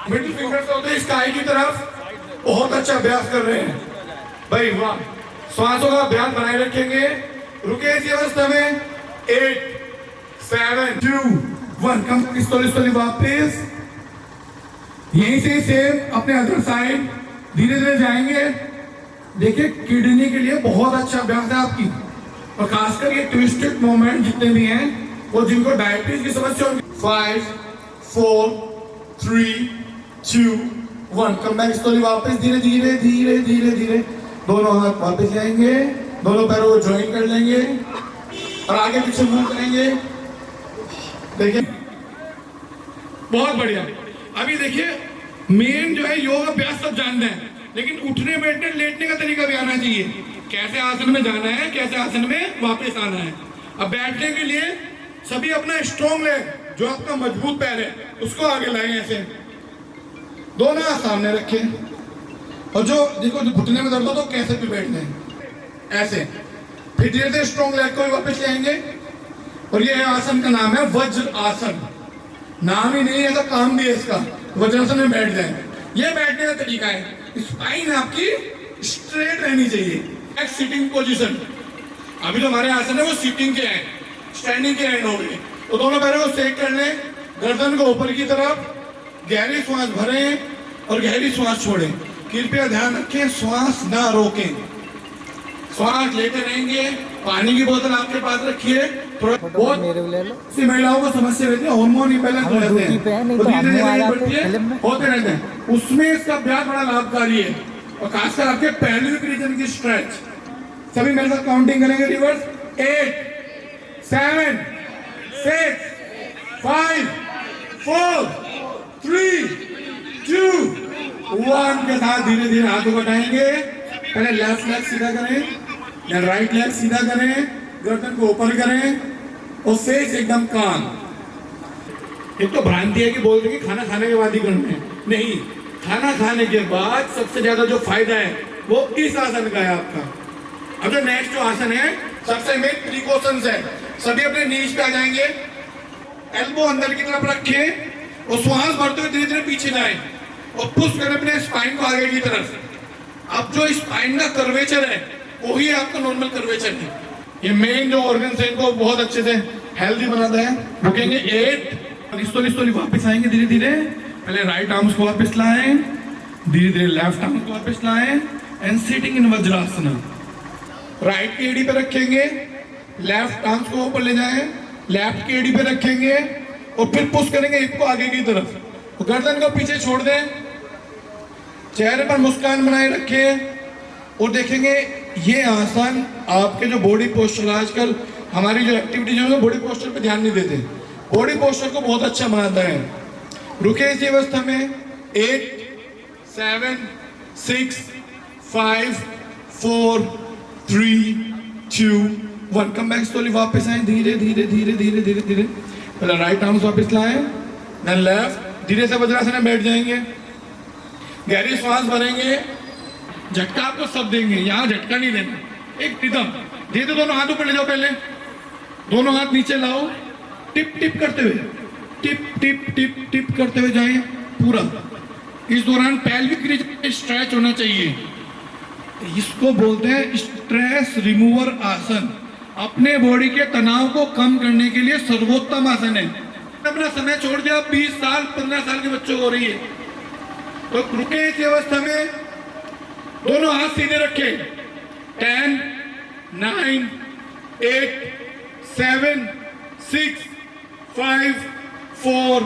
मिडिल फिंगर्स होते हैं स्काई की तरफ. बहुत अच्छा अभ्यास कर रहे हैं भाई, वाह. श्वासों का अभ्यास बनाए रखेंगे. रुके इसी अवस्था में. 8, 7, 2, 1. कम स्लोली वापस. यहीं से सेम अपने अदर साइड धीरे धीरे जाएंगे. देखिए किडनी के लिए बहुत अच्छा अभ्यास है आपकी, और खासकर ये ट्विस्टेड मूवमेंट जितने भी हैं वो जिनको डायबिटीज की समस्या होगी. 5, 4, 3, 2, 1. कम बैक स्लोली वापस. धीरे दोनों हाथ वापस जाएंगे. दोनों पैरों को ज्वाइन कर लेंगे और आगे पीछे मूव करेंगे. देखिए बहुत बढ़िया. अभी देखिए मेन जो है योग अभ्यास सब जानते हैं, लेकिन उठने बैठने लेटने का तरीका भी आना चाहिए. कैसे आसन में जाना है, कैसे आसन में वापस आना है. अब बैठने के लिए सभी अपना स्ट्रॉन्ग लेग, जो आपका मजबूत पैर है, उसको आगे लाएं. ऐसे दोनों हाथ सामने रखें. और जो जिनको घुटने में दर्द हो तो कैसे भी बैठ जाएं ऐसे. फिर धीरे धीरे स्ट्रॉन्ग लेग को वापस ले आएंगे. और ये आसन का नाम है वज्र आसन. नाम ही नहीं, ऐसा काम भी है इसका. वज्रासन में बैठ जाए. ये बैठने का तरीका है. स्पाइन आपकी स्ट्रेट रहनी चाहिए. एक सिटिंग पोजीशन. अभी जो हमारे आसन है वो सिटिंग के हैं, स्टैंडिंग के एंड हो गए. तो दोनों पैरों को सेक कर लें. गर्दन को ऊपर की तरफ. गहरी श्वास भरें और गहरी श्वास छोड़ें. कृपया ध्यान रखें, श्वास ना रोकें. श्वास लेते रहेंगे. पानी की बोतल आपके पास रखिए. बहुत सी महिलाओं को समस्या रहती है, हार्मोन इंबैलेंस हो जाते हैं, तो धीरे-धीरे बढ़ती है, होते रहते हैं. उसमें इसका अभ्यास बड़ा लाभकारी है, और खासकर आपके पैल्विक रीजन की स्ट्रेच. सभी मेरे साथ काउंटिंग करेंगे. रिवर्स. 8, 7, 6, 5, 4, 3, 2, 1 के साथ धीरे धीरे हाथों को उठाएंगे. पहले लेफ्ट लेग सीधा करें, या राइट लेग सीधा करें. गर्दन को ऊपर करें और फेस एकदम काम. एक तो भ्रांति है कि बोलते कि खाना खाने के बाद ही करना है. नहीं, खाना खाने के बाद सबसे ज्यादा जो फायदा है वो इस आसन का है आपका. अब जो नेक्स्ट जो आसन है सबसे मेन प्रिकॉशंस है. सभी अपने नीज पे आ जाएंगे. एल्बो अंदर की तरफ रखें और श्वास भरते हुए धीरे धीरे पीछे जाएं और पुश करें अपने स्पाइन को आगे की तरफ. अब जो स्पाइन का कर्वेचर है वही आपका नॉर्मल कर्वेचर है. ये मेन जो ऑर्गन्स है इनको बहुत अच्छे से हेल्दी बनाता है. रुकेंगे. 8. स्लोली वापस आएंगे धीरे धीरे. पहले राइट आर्म्स को वापस लाएं, धीरे धीरे लेफ्ट आर्म को वापस लाएं, and sitting in vajrasana. Right की एड़ी पे रखेंगे, लेफ्ट आर्म्स को ऊपर ले जाएं, लेफ्ट की एड़ी पे रखेंगे और फिर पुश करेंगे हिप को आगे की तरफ, गर्दन को पीछे छोड़ दें, चेहरे पर मुस्कान बनाए रखें और देखेंगे ये आसन आपके जो बॉडी पोस्चर, आजकल हमारी जो एक्टिविटीज है बॉडी पोस्चर पे ध्यान नहीं देते, बॉडी पोस्चर को बहुत अच्छा बनाता है। रुके इसी अवस्था में 8 7 6 5 4 3 2 1 कम बैक स्लोली, वापस आए धीरे धीरे धीरे धीरे धीरे धीरे, पहले राइट आर्म्स वापस लाएं, देन लेफ्ट, धीरे से वज्रासन में बैठ जाएंगे, गहरी श्वास भरेंगे, झटका आपको सब देंगे, यहाँ झटका नहीं देना, एक रिदम धीरे, दोनों हाथ ऊपर ले जाओ, पहले दोनों हाथ नीचे लाओ, टिप टिप करते हुए, टिप टिप टिप टिप करते हुए जाएं पूरा। इस दौरान पेल्विक रीजन स्ट्रेच होना चाहिए, इसको बोलते हैं स्ट्रेस रिमूवर आसन, अपने बॉडी के तनाव को कम करने के लिए सर्वोत्तम आसन है। अपना समय छोड़ दिया, 20 साल 15 साल के बच्चों को हो रही है, तो रुके इस अवस्था में, दोनों हाथ सीधे रखे, 10 9 8 7 6 5 4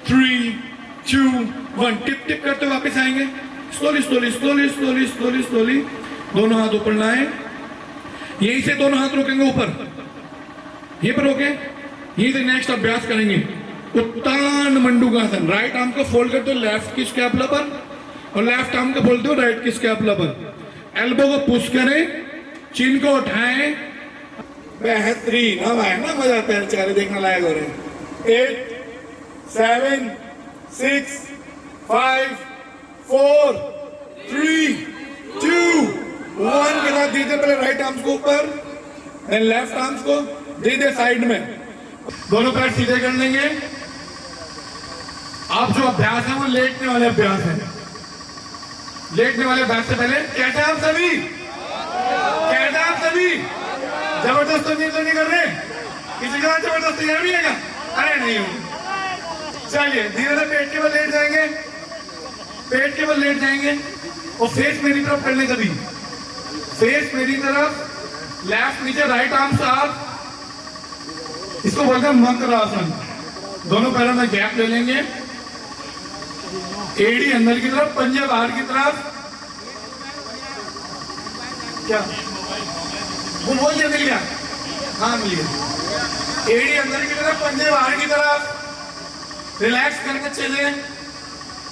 3 2 1, टिप टिप करते वापस आएंगे, slowly slowly slowly slowly slowly slowly, दोनों हाथ ऊपर लाएं, यहीं से दोनों हाथ रोकेंगे ऊपर, यहीं पर रोके, यहीं से नेक्स्ट अभ्यास करेंगे उत्तान मंडूकासन, राइट आर्म को फोल्ड करते हो लेफ्ट की स्कैपुला पर और लेफ्ट आर्म को फोल्ड हो राइट की स्कैपुला पर, एल्बो को पुश करें, चिन को उठाएं, बेहतरीन, अब आए ना मजा, पैर चेहरे देखने लायक हो रहे हैं। 8 7 6 5 4 3 2 1 के साथ धीरे पहले राइट आर्म्स को ऊपर, देन लेफ्ट आर्म्स को धीरे साइड में, दोनों पैर सीधे कर देंगे। आप जो अभ्यास है वो लेटने वाले अभ्यास है, लेटने वाले अभ्यास से पहले कैसे आप सभी, कैसे आप सभी जबरदस्ती तो नहीं कर रहे, किसी के साथ जबरदस्ती है भी है क्या? अरे नहीं हो, चलिए धीरे से पेट के बल लेट जाएंगे, पेट के बल लेट जाएंगे और फेस मेरी तरफ करने कभी, फेस मेरी तरफ, लेफ्ट नीचे, राइट आर्म साफ, इसको बोलते हैं मकरासन। दोनों पैरों में गैप ले लेंगे, एड़ी अंदर की तरफ, पंजे बाहर की तरफ, क्या वो बोल दिया, मिल गया, हाँ मिल गया, एड़ी अंदर की तरफ, पंजे बाहर की तरफ, रिलैक्स करके चले।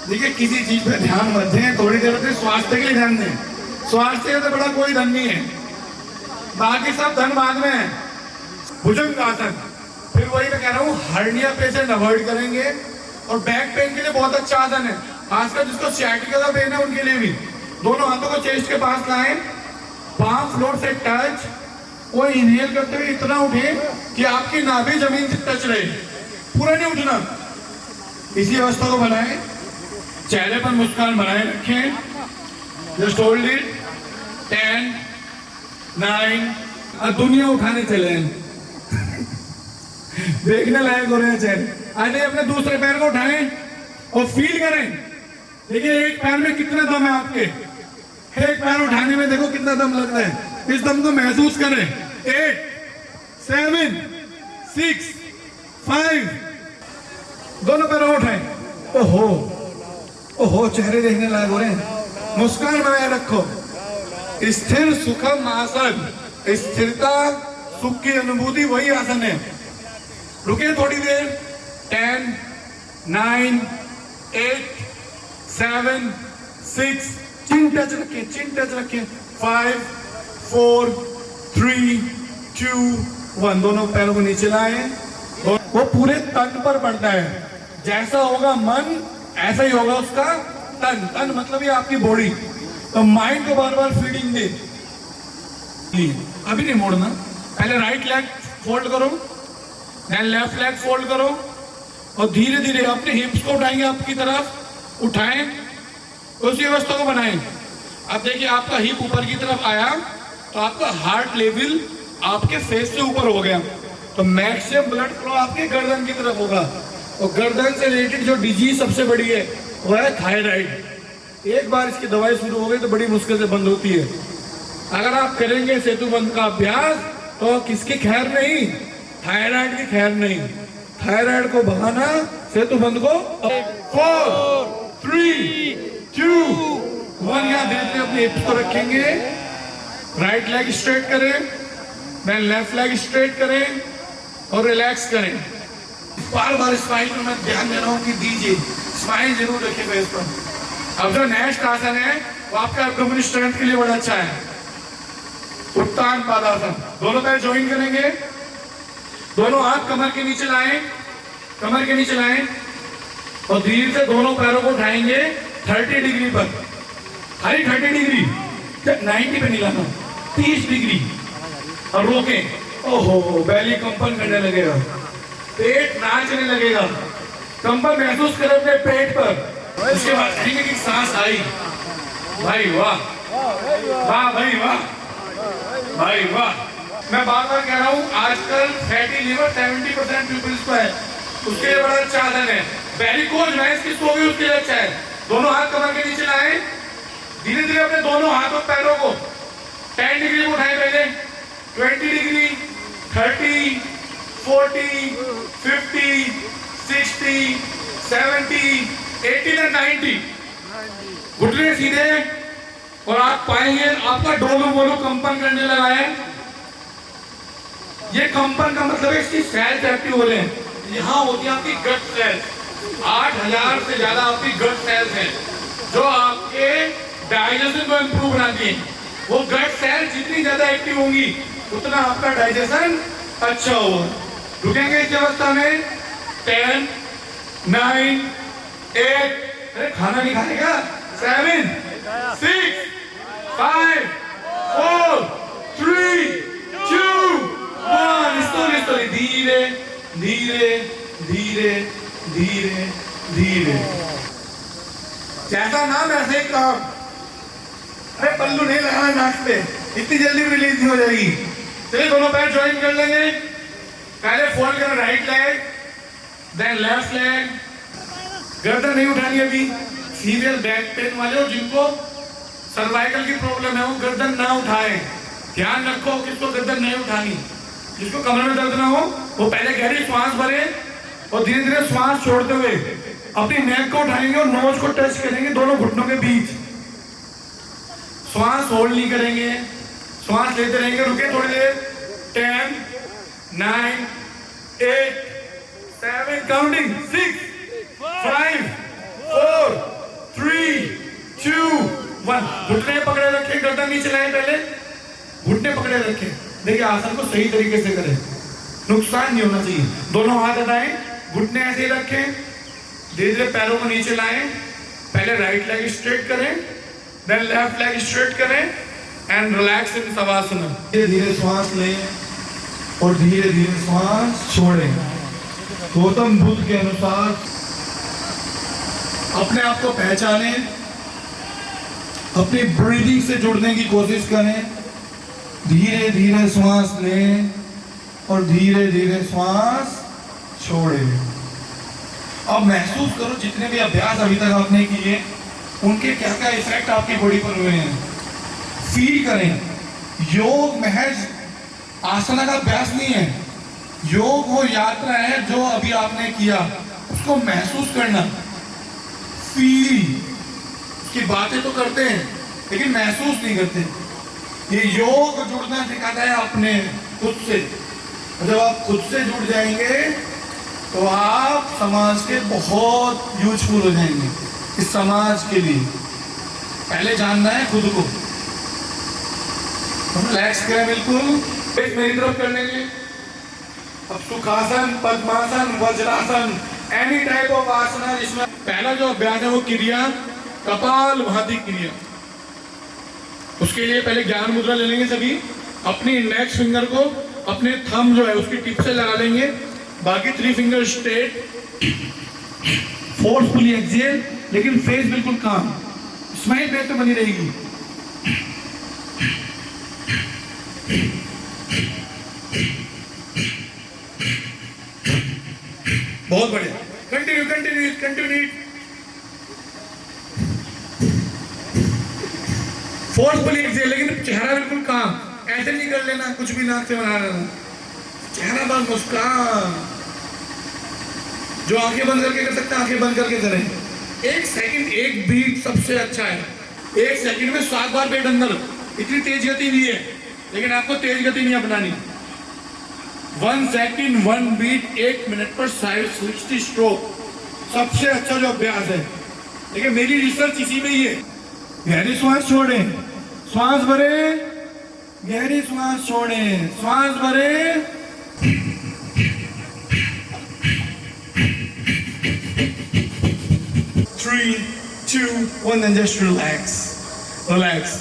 देखिए किसी चीज पे ध्यान मत दें, थोड़ी देर से स्वास्थ्य के लिए ध्यान दें, स्वास्थ्य तो बड़ा कोई धन नहीं है, बाकी सब धन बाद में है। भुजंग आसन, फिर वही मैं कह रहा हूँ, हर्निया पेशेंट अवॉइड करेंगे और बैक पेन के लिए बहुत अच्छा आसन है, खासकर जिसको सियाटिका का पेन है उनके लिए भी। दोनों हाथों को चेस्ट के पास लाएं, पांव फ्लोर से टच, कोई इनहेल करते हुए इतना उठे कि आपकी नाभि जमीन से टच रहे, पूरा नहीं उठना। इसी अवस्था को बनाएं, चेहरे पर मुस्कान बनाए रखें, जस्ट होल्ड इट, 10 9, अब दुनिया उठाने चले देखने लायक हो रहे हैं चेहरे। आइए अपने दूसरे पैर को उठाएं और फील करें, देखिए एक पैर में कितना दम है आपके, एक पैर उठाने में देखो कितना दम लग रहा है, इस दम को महसूस करें। 8 7 6 5, दोनों पैरों उठाएं, ओहो ओहो, चेहरे देखने लायक हो रहे हैं, मुस्कान बनाए रखो। स्थिर सुखम आसन, स्थिरता सुख की अनुभूति वही आसन है। रुकिए थोड़ी देर, 10 9 8 7 6, चिन टच रखिए, चिन टच रखिए, 5 4 3 2 1, दोनों पैरों को नीचे लाएं, वो पूरे तन पर पड़ता है, जैसा होगा मन ऐसा ही होगा उसका तन, तन मतलब ये आपकी बॉडी, तो माइंड को बार बार फीडिंग दे। अभी नहीं मोड़ना, पहले राइट लेग फोल्ड करो, देन लेफ्ट लेग फोल्ड करो और धीरे धीरे अपने हिप्स को उठाएंगे आपकी तरफ, उठाएं, उसी अवस्था को बनाएं। अब देखिए आपका हिप ऊपर की तरफ आया तो आपका हार्ट लेवल आपके फेस से ऊपर हो गया, तो मैक्सिमम ब्लड फ्लो आपके गर्दन की तरफ होगा, और गर्दन से रिलेटेड जो डिजीज सबसे बड़ी है वो है थायराइड। एक बार इसकी दवाई शुरू हो गई तो बड़ी मुश्किल से बंद होती है, अगर आप करेंगे सेतुबंध का अभ्यास तो किसकी खैर नहीं, थायराइड की खैर नहीं। थायराइड को भगाना, सेतुबंध को 4 3 2 1 यहाँ देखते अपने हिप्स को रखेंगे, राइट लेग स्ट्रेट करें, देन लेफ्ट लेग स्ट्रेट करें और रिलैक्स करें। बार बार स्माइल पर मैं ध्यान दे रहा हूँ कि दीजिए, स्माइल जरूर रखिए फेस पर। अब जो नेक्स्ट आसन है वो आपका एब्डोमेन स्ट्रेंथ के लिए बड़ा अच्छा है, उत्तान पादासन। दोनों पैर ज्वाइन करेंगे, दोनों हाथ कमर के नीचे लाएं, कमर के नीचे लाएं और धीरे से दोनों पैरों को उठाएंगे 30 डिग्री पर, खाली 30 डिग्री, 90 पे नहीं लाना, 30 डिग्री और रोकें। ओहो, बैली कंपन करने लगेगा, पेट नाचने लगेगा, कंपन महसूस करें अपने पेट पर। उसके बाद कहेंगे कि सांस आई, भाई वाह, वाह भाई वाह, भाई वाह। मैं बार बार कह रहा हूँ, आजकल फैटी लिवर 70% पीपल्स को है, उसके लिए बड़ा अच्छा आसन है। वेरिकोज वेन्स किसको होगी उसके लिए अच्छा है। दोनों हाथ कमर के नीचे लाएं, धीरे धीरे अपने दोनों हाथों पैरों को 10 डिग्री में उठाएं, पहले 20 डिग्री, 30, 40, 50, 60, 70, 80 और 90। घुटने सीधे और आप पाएंगे आपका डोलू बोलू कंपन करने लगा है। ये कंपन का मतलब है इसकी सेल्स एक्टिव हो रहे हैं। यहाँ होती है आपकी गट सेल्स, 8000 से ज्यादा आपकी गट सेल्स हैं जो आपके डाइजेशन को इंप्रूव बनाती हैं। वो गट सेल्स जितनी ज्यादा एक्टिव होंगी उतना आपका डाइजेशन अच्छा होगा। रुकेंगे इस अवस्था में 10, 9, 8, अरे खाना नहीं खाएगा, 7, 6, 5, 4, 3, 2, 1। स्लोली धीरे धीरे धीरे धीरे धीरे, जैसा नाम ऐसे ही काम। अरे पल्लू नहीं लगाना नाक पे, इतनी जल्दी रिलीज नहीं हो जाएगी। चलिए दोनों पैर ज्वाइन कर लेंगे, पहले फोल्ड करें right leg, then left leg. गर्दन नहीं उठानी अभी, सीरियल बैक पेन वाले और जिनको सर्वाइकल की प्रॉब्लम है वो गर्दन ना उठाए। ध्यान रखो किसको गर्दन नहीं उठानी। जिसको कमर में दर्द ना हो वो पहले गहरी श्वास भरे और धीरे धीरे श्वास छोड़ते हुए अपनी नेक को उठाएंगे और नोज को टच करेंगे दोनों घुटनों के बीच। श्वास होल्ड नहीं करेंगे, श्वास लेते रहेंगे। रुके थोड़ी देर, 10, 9, 8, 7, काउंटिंग, 6, 5, 4, 3, 2, 1। घुटने पकड़े रखें, गर्दन नीचे लाएं, पहले घुटने पकड़े रखें। देखिए आसन को सही तरीके से करें, नुकसान नहीं होना चाहिए। दोनों हाथ हटाएं, घुटने ऐसे ही रखें, धीरे धीरे पैरों को नीचे लाएं। पहले राइट लेग स्ट्रेट करें, देन लेफ्ट लेग स्ट्रेट करें एंड रिलैक्स इन शवासना। धीरे धीरे श्वास लें और धीरे धीरे श्वास छोड़ें। गौतम बुद्ध के अनुसार अपने आप को पहचानें, अपनी ब्रीदिंग से जुड़ने की कोशिश करें। धीरे धीरे श्वास लें और धीरे धीरे श्वास छोड़ें। अब महसूस करो जितने भी अभ्यास अभी तक आपने किए उनके क्या क्या इफेक्ट आपकी बॉडी पर हुए हैं। फील करें। योग महज आसना का अभ्यास नहीं है, योग वो यात्रा है जो अभी आपने किया उसको महसूस करना। फील, उसकी बातें तो करते हैं लेकिन महसूस नहीं करते। ये योग जुड़ना सिखाता है अपने खुद से। जब आप खुद से जुड़ जाएंगे तो आप समाज के बहुत यूजफुल हो जाएंगे। इस समाज के लिए पहले जानना है खुद को। रिलैक्स करें बिल्कुल, पेट मेरी तरफ कर लेंगे। अब सुखासन, पद्मासन, वज्रासन, एनी टाइप ऑफ आसना जिसमें पहला जो अभ्यास है वो क्रिया कपाल भाती क्रिया। उसके लिए पहले ज्ञान मुद्रा ले लेंगे सभी। अपनी इंडेक्स फिंगर को अपने थंब जो है उसकी टिप से लगा लेंगे, बाकी 3 फिंगर स्ट्रेट, फोर्सफुली एक्सहेल, लेकिन फेस बिल्कुल काम, स्माइल फेस तो बनी रहेगी। बहुत बढ़िया, continue continue continue. Forcefully exhale, लेकिन चेहरा बिल्कुल काम, ऐसे नहीं कर लेना कुछ भी नाक से बना लेना, चेहरा बस मुस्कान। जो आंखें बंद करके कर सकते हैं आंखें बंद करके करें। 1 सेकंड 1 बीट सबसे अच्छा है। 1 सेकंड में 7 बार पेट अंदर, इतनी तेज गति नहीं है, लेकिन आपको तेज गति नहीं अपनानी। 1 सेकंड 1 बीट 1 मिनट पर 60 स्ट्रोक सबसे अच्छा जो अभ्यास है। देखिए मेरी रिसर्च इसी में ही है। गहरी श्वास छोड़ें, श्वास भरे, गहरी श्वास छोड़ें, श्वास भरे, 3, 2, 1 and just relax, relax।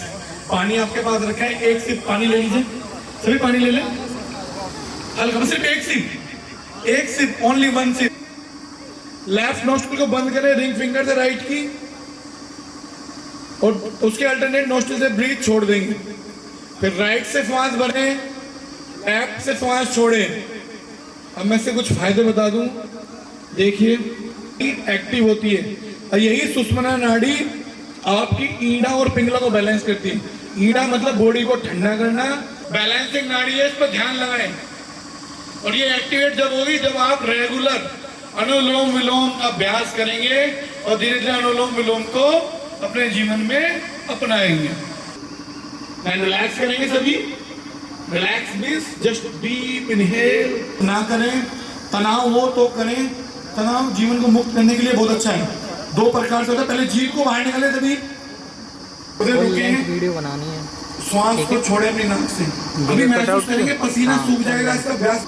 पानी आपके पास रखा है, 1 सिप पानी ले लीजिए, सभी पानी ले लें, हल्का, सिर्फ 1 sip, only 1 sip. Left nostril को बंद करें, रिंग फिंगर से राइट की, और उसके अल्टरनेट नोस्ट्रिल से ब्रीथ छोड़ देंगे। फिर राइट से श्वास भरें, लेफ्ट से श्वास छोड़ें। अब मैं इससे कुछ फायदे बता दूं। देखिए एक्टिव होती है, और यही सुषुम्ना नाड़ी आपकी ईड़ा और पिंगला को बैलेंस करती है। ईड़ा मतलब बॉडी को ठंडा करना, बैलेंसिंग नाड़ी है, इस पर ध्यान लगाएं। और ये एक्टिवेट जब होगी जब आप रेगुलर अनुलोम विलोम का अभ्यास करेंगे और धीरे धीरे अनुलोम विलोम को अपने जीवन में अपनाएंगे। रिलैक्स करेंगे सभी, relax means just deep inhale ना करें, तनाव हो तो करें। तनाव जीवन को मुक्त करने के लिए बहुत अच्छा है। 2 प्रकार से होता है, पहले जीभ को बाहर निकाले तभी वीडियो बनानी है, श्वास को छोड़े अपनी नाक से, अभी महसूस करेंगे पसीना सूख जाएगा। इसका अभ्यास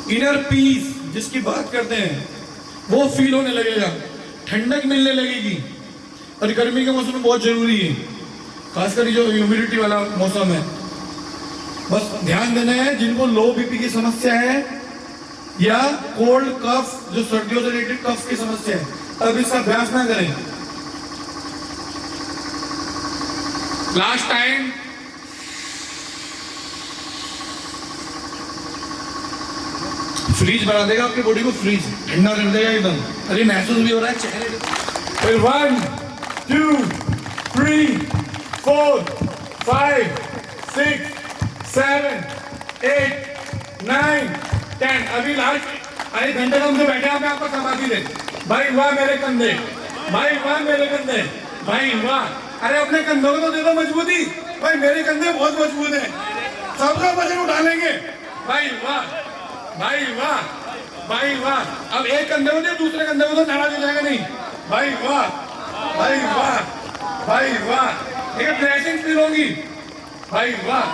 इनर पीस जिसकी बात करते हैं वो फील होने लगेगा, ठंडक मिलने लगेगी। और गर्मी के मौसम में बहुत जरूरी है, खासकर जो ह्यूमिडिटी वाला मौसम है। बस ध्यान देना है जिनको लो बीपी की समस्या है या कोल्ड कफ, जो सर्दियों से रिलेटेड कफ की समस्या है, अब इसका अभ्यास ना करें। लास्ट टाइम फ्रीज बना देगा आपकी बॉडी को, फ्रीज ठंडा कर देगा एकदम। अरे महसूस भी हो रहा है चेहरे पे। फिर 1, 2, 3, 4, 5, 6, 7, 8, 9, 10। अभी लास्ट 1 घंटे हमसे बैठे हैं, आपको समाधि दे। भाई वाह मेरे कंधे, भाई वाह मेरे कंधे, भाई वाह। अरे अपने कंधों को तो दे दो मजबूती, भाई मेरे कंधे बहुत मजबूत है, सबका वजन उठा लेंगे। भाई वाह, भाई वाह, भाई वाह। अब एक कंधे को दे, दूसरे कंधे को तो नाराज हो जाएगा नहीं। भाई वाह, भाई वाह, भाई वाह। एक ब्लेसिंग फील होगी। भाई वाह,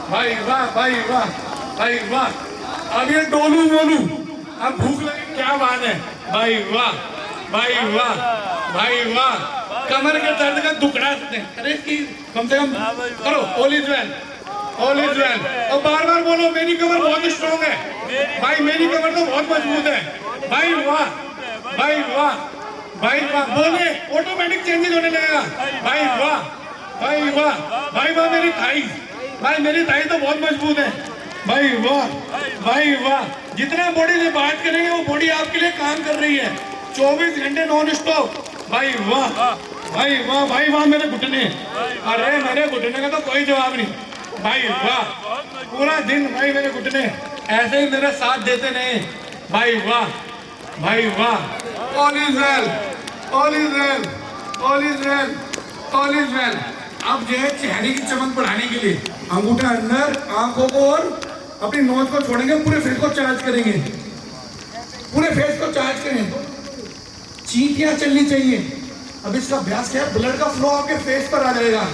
भाई वाह, भाई वाह, भाई वाह। अब ये डोलू बोलू, अब भूख लगी, क्या बात है। भाई वाह, भाई वाह, भाई वाह। कमर के दर्द का दुखड़ा सकते हैं, अरे इसकी कम से कम करो। All is well, all is well. और बार बार बोलो मेरी कमर बहुत स्ट्रॉन्ग है, भाई मेरी कमर तो बहुत मजबूत है। भाई वाह, भाई वाह, भाई वाह। बोले ऑटोमेटिक चेंजेस होने लगेगा। भाई वाह, भाई वाह, भाई वाह। मेरी थाई, भाई मेरी थाई तो बहुत मजबूत है। भाई वाह, भाई वाह। जितना बॉडी से बात करेंगे वो बॉडी आपके लिए काम कर रही है 24 घंटे नॉन स्टॉप। भाई वाह, भाई वाह, भाई वाह। मेरे घुटने, अरे मेरे घुटने का तो कोई जवाब नहीं। भाई वाह, पूरा दिन भाई मेरे घुटने ऐसे ही मेरा साथ देते नहीं। भाई वाह, भाई वाह। All is well, all is well, all is well, all is well. अब जो है चेहरे की चमक बढ़ाने के लिए अंगूठा अंदर, आंखों को और अपनी नोज को छोड़ेंगे, पूरे फेस को चार्ज करेंगे, पूरे फेस को चार्ज करें। चींटियां चलनी चाहिए। अब इसका अभ्यास क्या है, ब्लड का फ्लो आपके फेस पर आ जाएगा।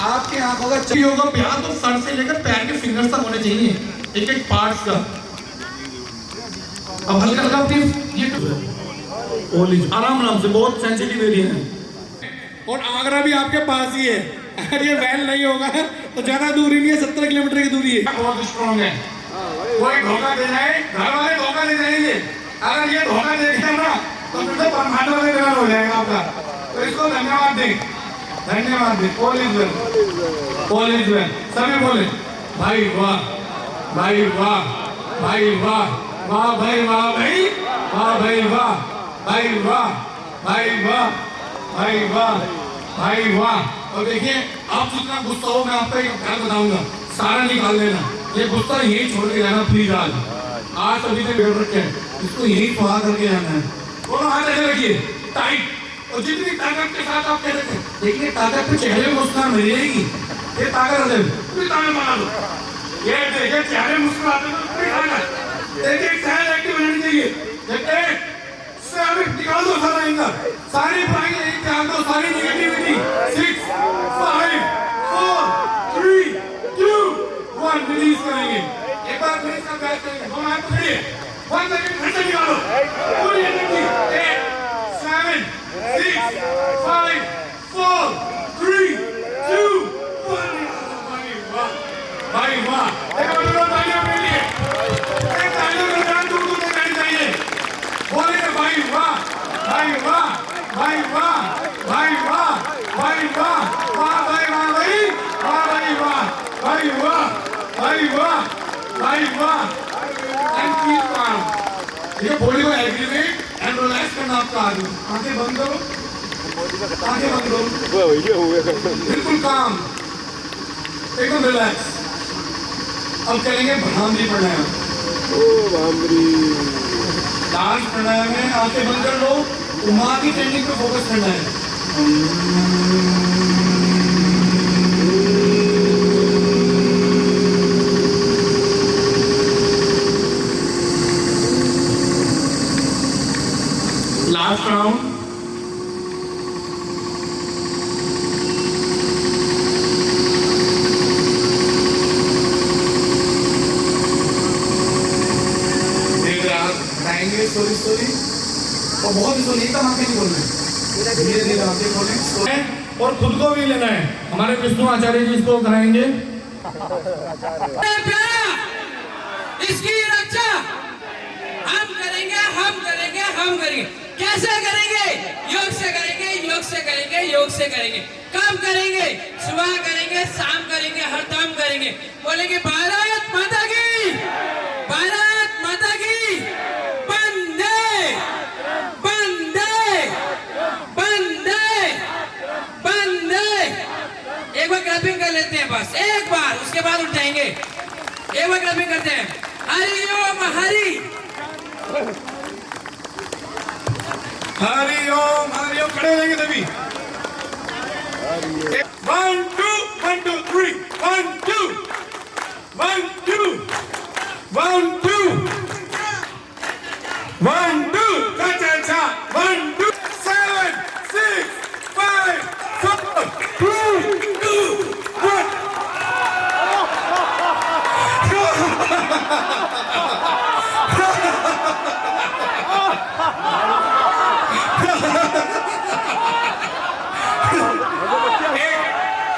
आपके आंखों का चाहिए होगा अभ्यास तो सर से लेकर पैर के फिंगर्स तक होने चाहिए, एक एक पार्ट्स का। अब हल्का हल्का अपनी ये आराम आराम से, बहुत सेंसिटिव एरिया है। और आगरा भी आपके पास ही है, अगर ये वैल नहीं होगा तो ज्यादा दूरी नहीं है, 17 किलोमीटर की दूरी है। बहुत स्ट्रॉन्ग है। कोई धोखा दे जाए, घर वाले धोखा दे जाएंगे। अगर ये धोखा देगा ना तो फिर तो ब्रह्मांड में ग्रहण हो जाएगा आपका। तो इसको धन्यवाद दें, धन्यवाद दें। All is well, all is well. सभी बोले भाई वाह, भाई वाह, भाई वाह, वाह भाई वाह, भाई वाह, भाई वाह, भाई वाह, भाई वाह, भाई वाह, भाई वाह। और देखिए आप जितना गुस्सा हो मैं आपको एक ध्यान बताऊंगा, सारा निकाल लेना, ये गुस्सा यही छोड़ के जाना प्लीज। आज सभी से बिगड़ रखे हैं, इसको यही सुहा करके जाना है। दोनों हाथ ऐसे रखिए टाइट, और जितनी ताकत के साथ आप कह रहे थे, देखिए ताकत पे चेहरे में मुस्कुराहट मिल जाएगी, ये ताकत है, पूरी ताकत बना लो। ये देखिए चेहरे मुस्कुराते तो पूरी ताकत, देखिए सहज एक्टिव बननी चाहिए। देखिए निकाल दो सारा इनका, सारी बुराइयां त्याग दो, सारी नेगेटिविटी। 6 5 4 3 2 1 रिलीज करेंगे। एक बार फिर इसका बैच करेंगे, दोनों हाथ पकड़िए, 1 सेकंड फिर से निकालो पूरी एनर्जी। 8 7 6 5 4 3 2 1 भाई वाह, भाई वाह। एक बार तालियां मेरे लिए, एक तालियां मेरे जान दूर दूर तक चाहिए। बोले भाई वाह, भाई वाह, भाई वाह, भाई वाह, भाई वाह, वाह भाई वाह भाई, वाह भाई वाह, भाई वाह, भाई वाह, भाई वाह। And keep calm. ये बॉडी को एग्रीवेट एंड रिलैक्स करना आपका आदमी। आंखें बंद करो, आंखें बंद करो, बिल्कुल काम, एकदम रिलैक्स। अब करेंगे भ्रामरी प्राणायाम। डांस प्राणायाम में आंखें बंद कर लो, उमा की ट्रेनिंग पे फोकस करना है। लास्ट राउंड, सॉरी सॉरी, और बहुत सॉरी, एकदम आंखें नहीं बोलना है, धीरे धीरे आंखें खोलें और खुद को भी लेना है। हमारे विष्णु आचार्य जी इसको कराएंगे। इसकी रक्षा हम करेंगे, हम करेंगे, हम करेंगे। कैसे करेंगे? योग से करेंगे, योग से करेंगे, योग से करेंगे। कब करेंगे? सुबह करेंगे, शाम करेंगे, हर टाइम करेंगे। बोलेंगे भारत माता की, भारत माता की, एक बार क्लैपिंग कर लेते हैं, बस एक बार, उसके बाद उठ जाएंगे। एक बार क्लैपिंग करते हैं। हरि ओम हरि, हरि ओम, हरि ओम। खड़े रहेंगे तभी। 1 2 1 2 3 1 2 1 2 1 2 1 2 cha 1 2 7 6 5 4 3 2 1।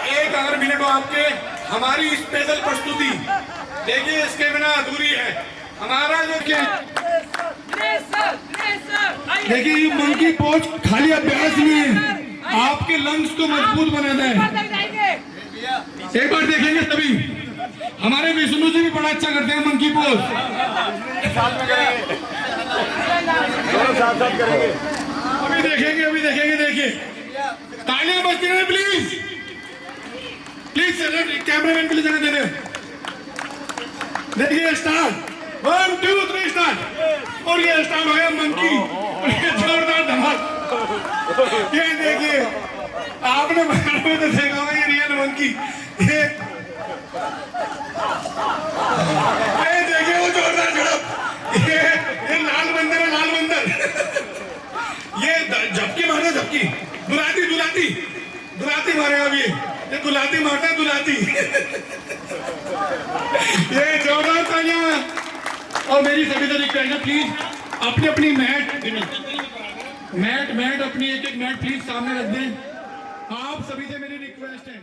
एक अगर मिनट हो आपके, हमारी स्पेशल प्रस्तुति देखिए, इसके बिना अधूरी है। हमारा जो देखिए ये मंकी पोज खाली अभ्यास नहीं है, आपके लंग्स को मजबूत बनाना है। एक बार देखेंगे तभी। हमारे विष्णु जी भी बड़ा अच्छा करते हैं मंकी पोज। अभी देखेंगे, अभी देखेंगे। देखिए तालियां बजती रहे प्लीज, प्लीज कैमरामैन के लिए जगह दे दे। देखिए स्टार्ट, 1 2 3 स्टार्ट। और ये स्टार्ट हो गया मंकी, जोरदार धमाल। ये देखिए, आपने बाहर में तो देखा होगा ये रियल मंकी। ये देखिए वो जोरदार झड़प, ये लाल बंदर है, लाल बंदर। ये झपकी मारना, झपकी, दुलाती दुलाती दुलाती मारेगा अभी, ये दुलाती मारता है, दुलाती। ये जोरदार तालियां। और मेरी सभी से रिक्वेस्ट है, प्लीज अपनी अपनी मैट अपनी एक एक मैट प्लीज सामने रख दें। आप सभी से मेरी रिक्वेस्ट है।